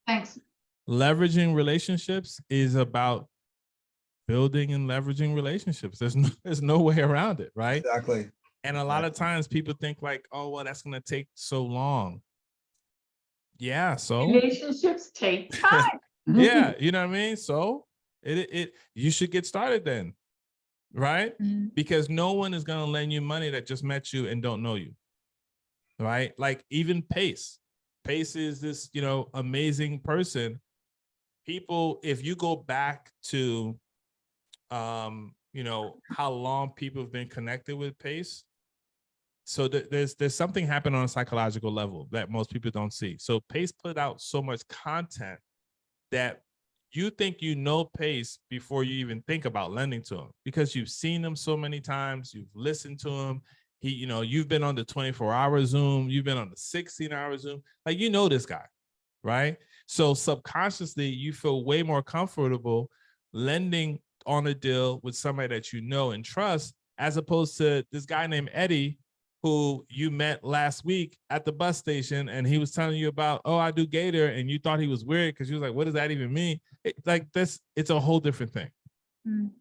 Thanks. Leveraging relationships is about building and leveraging relationships. There's no way around it, right? Exactly. And a lot of times people think like, oh, well, that's going to take so long. Yeah. So Relationships take time. yeah, you know what I mean? So you should get started then, right? Mhm. Because no one is going to lend you money that just met you and don't know you, right? Like even Pace is this, amazing person. People, if you go back to, how long people have been connected with Pace. So there's something happening on a psychological level that most people don't see. So Pace put out so much content that you think you know Pace before you even think about lending to him because you've seen him so many times, you've listened to him. You've been on the 24-hour Zoom, you've been on the 16-hour Zoom. Like, this guy, right? So subconsciously, you feel way more comfortable lending on a deal with somebody that you know and trust, as opposed to this guy named Eddie, who you met last week at the bus station, and he was telling you about, oh, I do Gator, and you thought he was weird because you was like, what does that even mean? It's a whole different thing. Mm.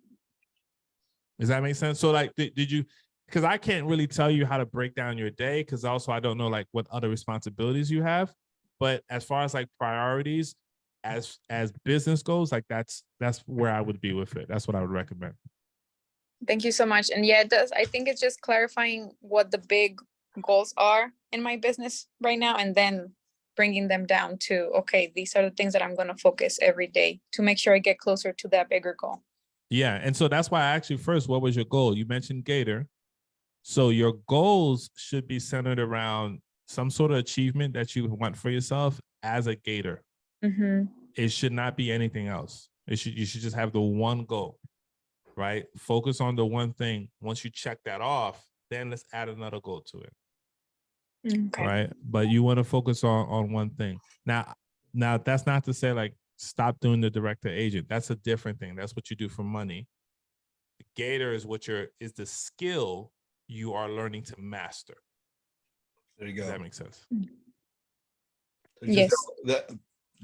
Does that make sense? So like, did you, because I can't really tell you how to break down your day, because also I don't know like what other responsibilities you have. But as far as like priorities, as business goes, like that's where I would be with it. That's what I would recommend. Thank you so much. And yeah, it does. I think it's just clarifying what the big goals are in my business right now, and then bringing them down to, okay, these are the things that I'm going to focus every day to make sure I get closer to that bigger goal. Yeah. And so that's why I asked you first, what was your goal? You mentioned Gator. So your goals should be centered around some sort of achievement that you want for yourself as a Gator. Mm-hmm. It should not be anything else. You should just have the one goal, right? Focus on the one thing. Once you check that off, then let's add another goal to it. Okay. Right. But you want to focus on one thing. Now that's not to say like stop doing the director agent. That's a different thing. That's what you do for money. The Gator is is the skill you are learning to master. There you go. Does that make sense? So Yes.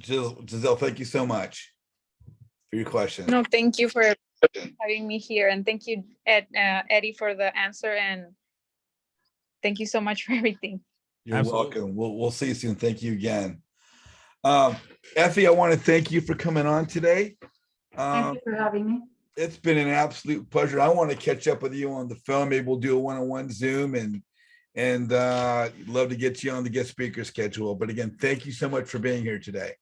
Giselle, thank you so much for your question. No, thank you for having me here. And thank you, Eddie, for the answer. And Thank you so much for everything. You're Absolutely. welcome. We'll see you soon. Thank you again. Effie, I want to thank you for coming on today. Thank you for having me. It's been an absolute pleasure. I want to catch up with you on the phone. Maybe we'll do a one-on-one Zoom and love to get you on the guest speaker schedule. But again, thank you so much for being here today.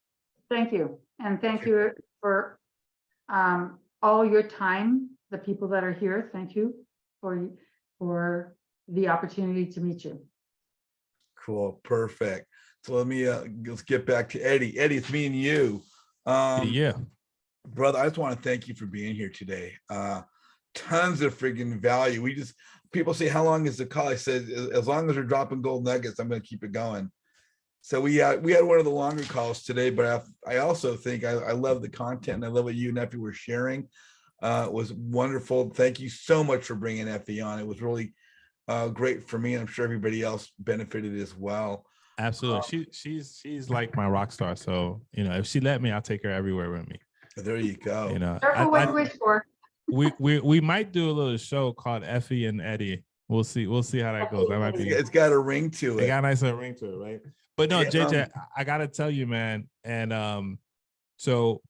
Thank you. And thank you for all your time, the people that are here. Thank you for the opportunity to meet you. Cool. Perfect. So let's get back to Eddie. Eddie, it's me and you. Yeah. Brother, I just want to thank you for being here today. Tons of freaking value. People say, how long is the call? I said, as long as we're dropping gold nuggets, I'm going to keep it going. So we had one of the longer calls today, but I also think I love the content and I love what you and Effie were sharing. It was wonderful. Thank you so much for bringing Effie on. It was really great for me, and I'm sure everybody else benefited as well. Absolutely. She's like my rock star. So, if she let me, I'll take her everywhere with me. There you go. Careful what you wish for. We might do a little show called Effie and Eddie. We'll see how that goes. That might be. It's got a ring to it. It got a nice little ring to it, right? But no, Yeah. JJ, I gotta tell you, man. And so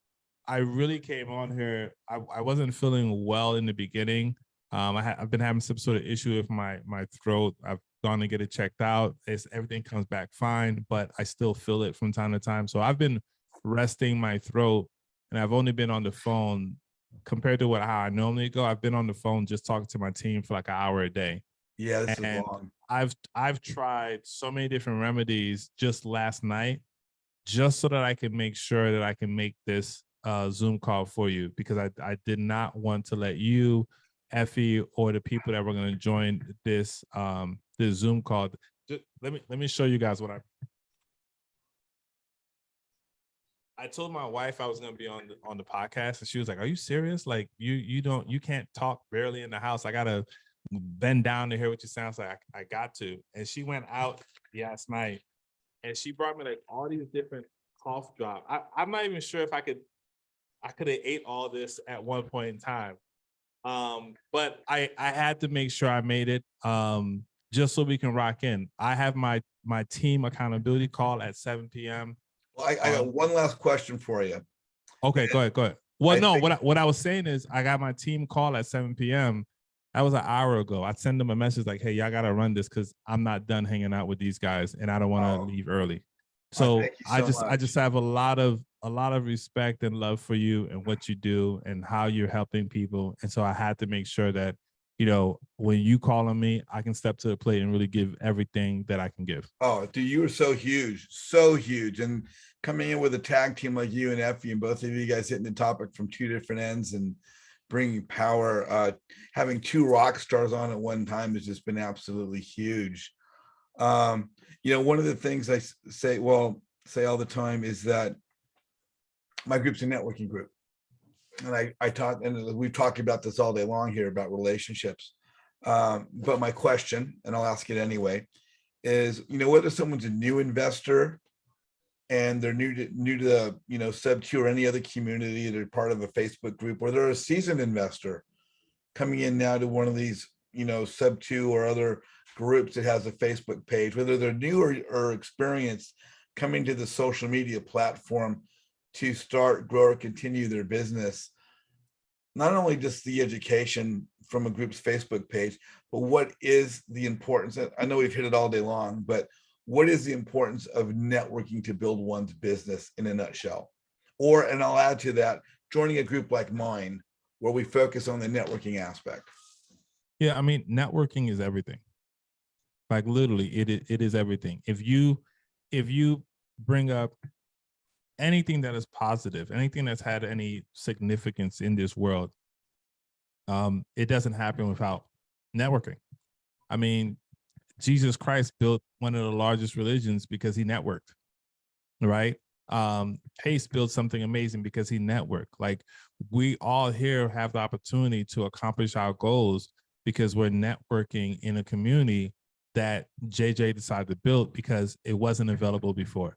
I really came on here. I wasn't feeling well in the beginning. I've been having some sort of issue with my throat. I've gone to get it checked out. Everything comes back fine, but I still feel it from time to time. So I've been resting my throat, and I've only been on the phone compared to how I normally go. I've been on the phone just talking to my team for like an hour a day. Yeah, this is And long. I've tried so many different remedies just last night, just so that I can make sure that I can make this Zoom call for you, because I did not want to let you, Effie, or the people that were going to join this this Zoom call. Just, let me show you guys what I told my wife I was going to be on the podcast, and she was like, "Are you serious? Like you can't talk barely in the house. I got to bend down to hear what you sound like." I got to. And she went out last night and she brought me like all these different cough drops. I'm not even sure if I could have ate all this at one point in time. But I had to make sure I made it just so we can rock in. I have my team accountability call at 7 p.m. Well, I got one last question for you. Okay, go ahead. Well, I no, think- what I was saying is I got my team call at 7 p.m. That was an hour ago. I'd send them a message like, "Hey, y'all gotta run this because I'm not done hanging out with these guys and I don't want to leave early." So thank you I so just have a lot of respect and love for you and what you do and how you're helping people. And so I had to make sure that, when you call on me, I can step to the plate and really give everything that I can give. Oh, dude, you were so huge. And coming in with a tag team like you and Effie, and both of you guys hitting the topic from two different ends and bringing power, having two rock stars on at one time has just been absolutely huge. One of the things I say all the time is that my group's a networking group. And I talk, and we've talked about this all day long here about relationships. But my question, and I'll ask it anyway, is, whether someone's a new investor and they're new to the, sub 2 or any other community, they're part of a Facebook group, or they're a seasoned investor coming in now to one of these, sub 2 or other groups that has a Facebook page, whether they're new or experienced, coming to the social media platform to start, grow, or continue their business. Not only just the education from a group's Facebook page, but what is the importance? I know we've hit it all day long, but what is the importance of networking to build one's business in a nutshell? And I'll add to that, joining a group like mine, where we focus on the networking aspect. Yeah, I mean, networking is everything. Like literally, it is everything. If you bring up anything that is positive, anything that's had any significance in this world, it doesn't happen without networking. I mean, Jesus Christ built one of the largest religions because he networked, right? Pace built something amazing because he networked. Like, we all here have the opportunity to accomplish our goals because we're networking in a community that JJ decided to build because it wasn't available before,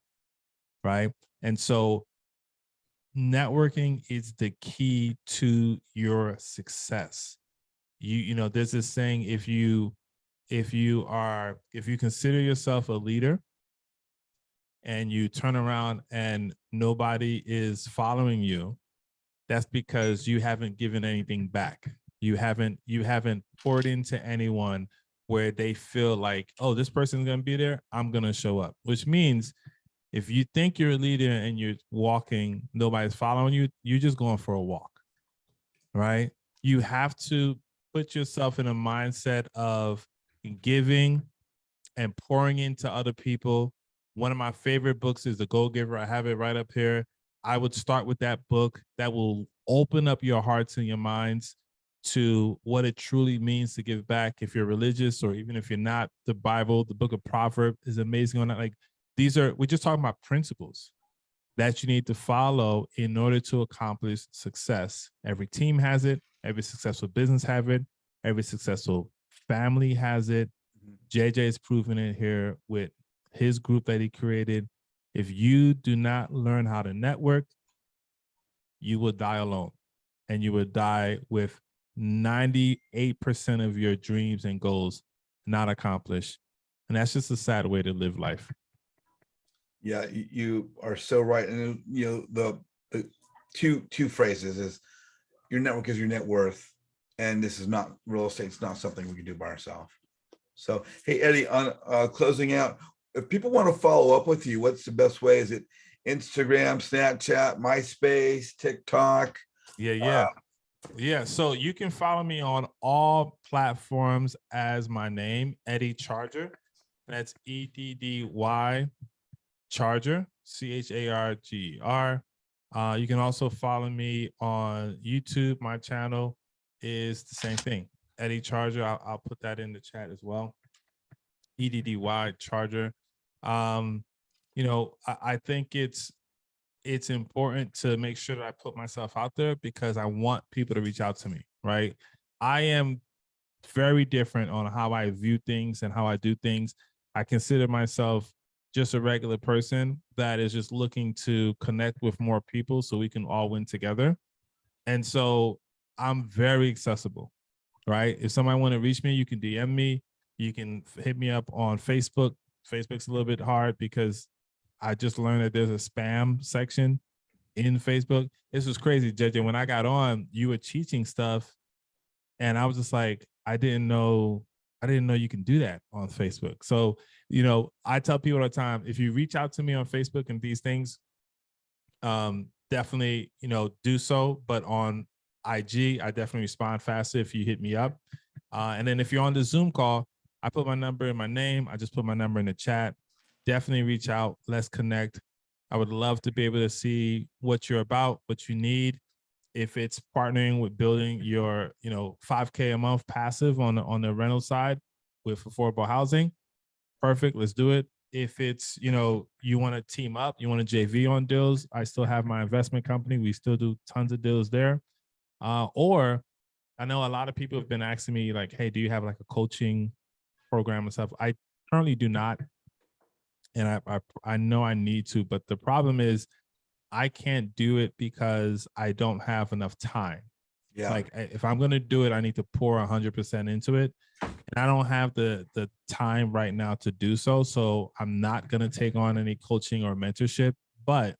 right? And so networking is the key to your success. There's this saying, if you if you consider yourself a leader and you turn around and nobody is following you, that's because you haven't given anything back. You haven't poured into anyone where they feel like, oh, this person's going to be there, I'm going to show up. Which means if you think you're a leader and you're walking, nobody's following you, you're just going for a walk, right? You have to put yourself in a mindset of giving and pouring into other people. One of my favorite books is The Go-Giver. I have it right up here. I would start with that book. That will open up your hearts and your minds to what it truly means to give back. If you're religious or even if you're not, the Bible, the book of Proverbs is amazing on that. Like, we're just talking about principles that you need to follow in order to accomplish success. Every team has it. Every successful business have it. Every successful family has it. JJ is proving it here with his group that he created. If you do not learn how to network, you will die alone, and you will die with 98% of your dreams and goals not accomplished. And that's just a sad way to live life. Yeah, you are so right. And the two phrases is your network is your net worth, and this is not real estate. It's not something we can do by ourselves. So, hey, Eddie, on closing out, if people want to follow up with you, what's the best way? Is it Instagram, Snapchat, MySpace, TikTok? Yeah. So you can follow me on all platforms as my name, Eddie Charger. That's EDDY Charger, CHARGER. You can also follow me on YouTube. My channel is the same thing, Eddie Charger. I'll put that in the chat as well. EDDY Charger. I think it's important to make sure that I put myself out there because I want people to reach out to me, right? I am very different on how I view things and how I do things. I consider myself just a regular person that is just looking to connect with more people so we can all win together. And so I'm very accessible, right? If somebody want to reach me, you can DM me. You can hit me up on Facebook. Facebook's a little bit hard because I just learned that there's a spam section in Facebook. This was crazy, JJ. When I got on, you were teaching stuff, and I was just like, I didn't know you can do that on Facebook. So, I tell people all the time, if you reach out to me on Facebook and these things, definitely, do so. But on IG, I definitely respond faster if you hit me up. And then if you're on the Zoom call, I put my number in my name. I just put my number in the chat. Definitely reach out. Let's connect. I would love to be able to see what you're about, what you need. If it's partnering with building your, $5K a month passive on the rental side with affordable housing, perfect. Let's do it. If it's, you want to team up, you want to JV on deals, I still have my investment company. We still do tons of deals there. Or I know a lot of people have been asking me like, hey, do you have like a coaching program and stuff? I currently do not. And I know I need to, but the problem is I can't do it because I don't have enough time. Yeah. Like if I'm going to do it, I need to pour 100% into it. And I don't have the time right now to do so. So I'm not going to take on any coaching or mentorship, but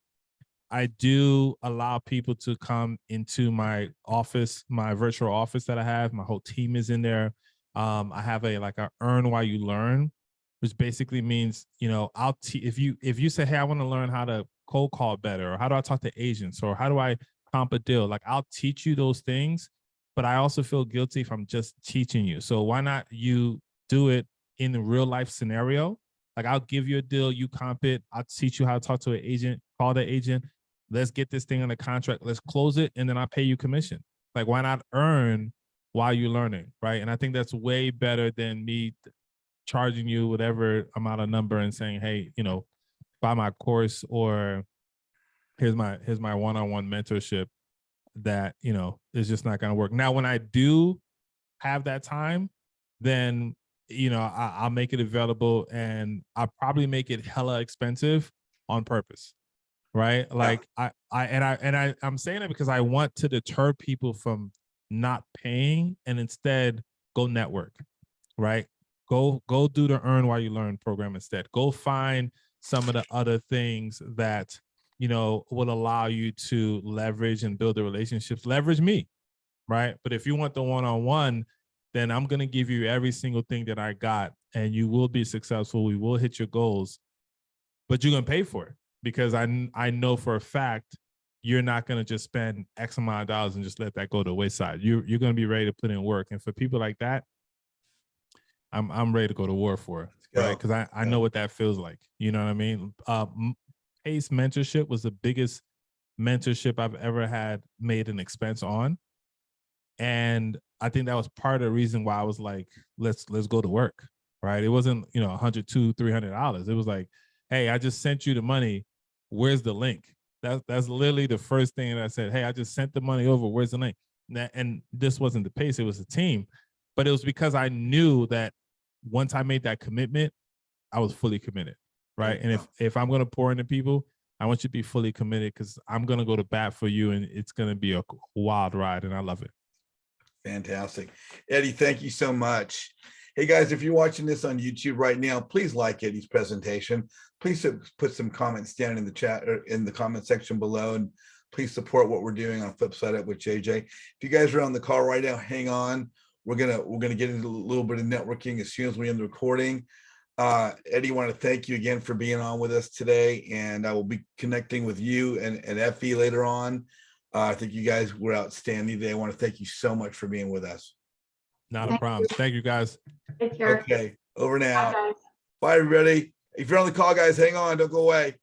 I do allow people to come into my office, my virtual office that I have. My whole team is in there. I have a earn while you learn, which basically means, if you say, hey, I want to learn how to cold call better, or how do I talk to agents, or how do I comp a deal? Like I'll teach you those things, but I also feel guilty if I'm just teaching you. So why not you do it in a real life scenario? Like I'll give you a deal, you comp it. I'll teach you how to talk to an agent, call the agent. Let's get this thing on the contract. Let's close it. And then I'll pay you commission. Like why not earn while you're learning, right? And I think that's way better than me charging you whatever amount of number and saying, hey, buy my course, or here's my one-on-one mentorship that, is just not going to work. Now, when I do have that time, then, I'll make it available, and I'll probably make it hella expensive on purpose. Right. Like I'm saying it because I want to deter people from not paying and instead go network. Right. Go do the Earn While You Learn program instead. Go find some of the other things that, you know, will allow you to leverage and build the relationships. Leverage me, right? But if you want the one-on-one, then I'm going to give you every single thing that I got, and you will be successful. We will hit your goals, but you're going to pay for it, because I know for a fact you're not going to just spend X amount of dollars and just let that go to the wayside. You're going to be ready to put in work. And for people like that, I'm ready to go to war for it, right? Because I know what that feels like. You know what I mean? PACE mentorship was the biggest mentorship I've ever had made an expense on. And I think that was part of the reason why I was like, let's go to work, right? It wasn't, you know, $100, $200, $300. It was like, hey, I just sent you the money. Where's the link? That's literally the first thing that I said. Hey, I just sent the money over. Where's the link? And this wasn't the PACE, it was the team. But it was because I knew that once I made that commitment, I was fully committed, right? And if I'm going to pour into people, I want you to be fully committed, because I'm going to go to bat for you, and it's going to be a wild ride, and I love it. Fantastic. Eddie, thank you so much. Hey guys, if you're watching this on YouTube right now, please like Eddie's presentation. Please put some comments down in the chat or in the comment section below, and please support what we're doing on Flip Side Up with JJ. If you guys are on the call right now, hang on. We're gonna get into a little bit of networking as soon as we end the recording. Eddie, I want to thank you again for being on with us today, and I will be connecting with you and Effie later on. I think you guys were outstanding today. I want to thank you so much for being with us. Not a problem. Thank you, guys. Take care. Okay, over Bye, now. guys. Bye, everybody. If you're on the call, guys, hang on. Don't go away.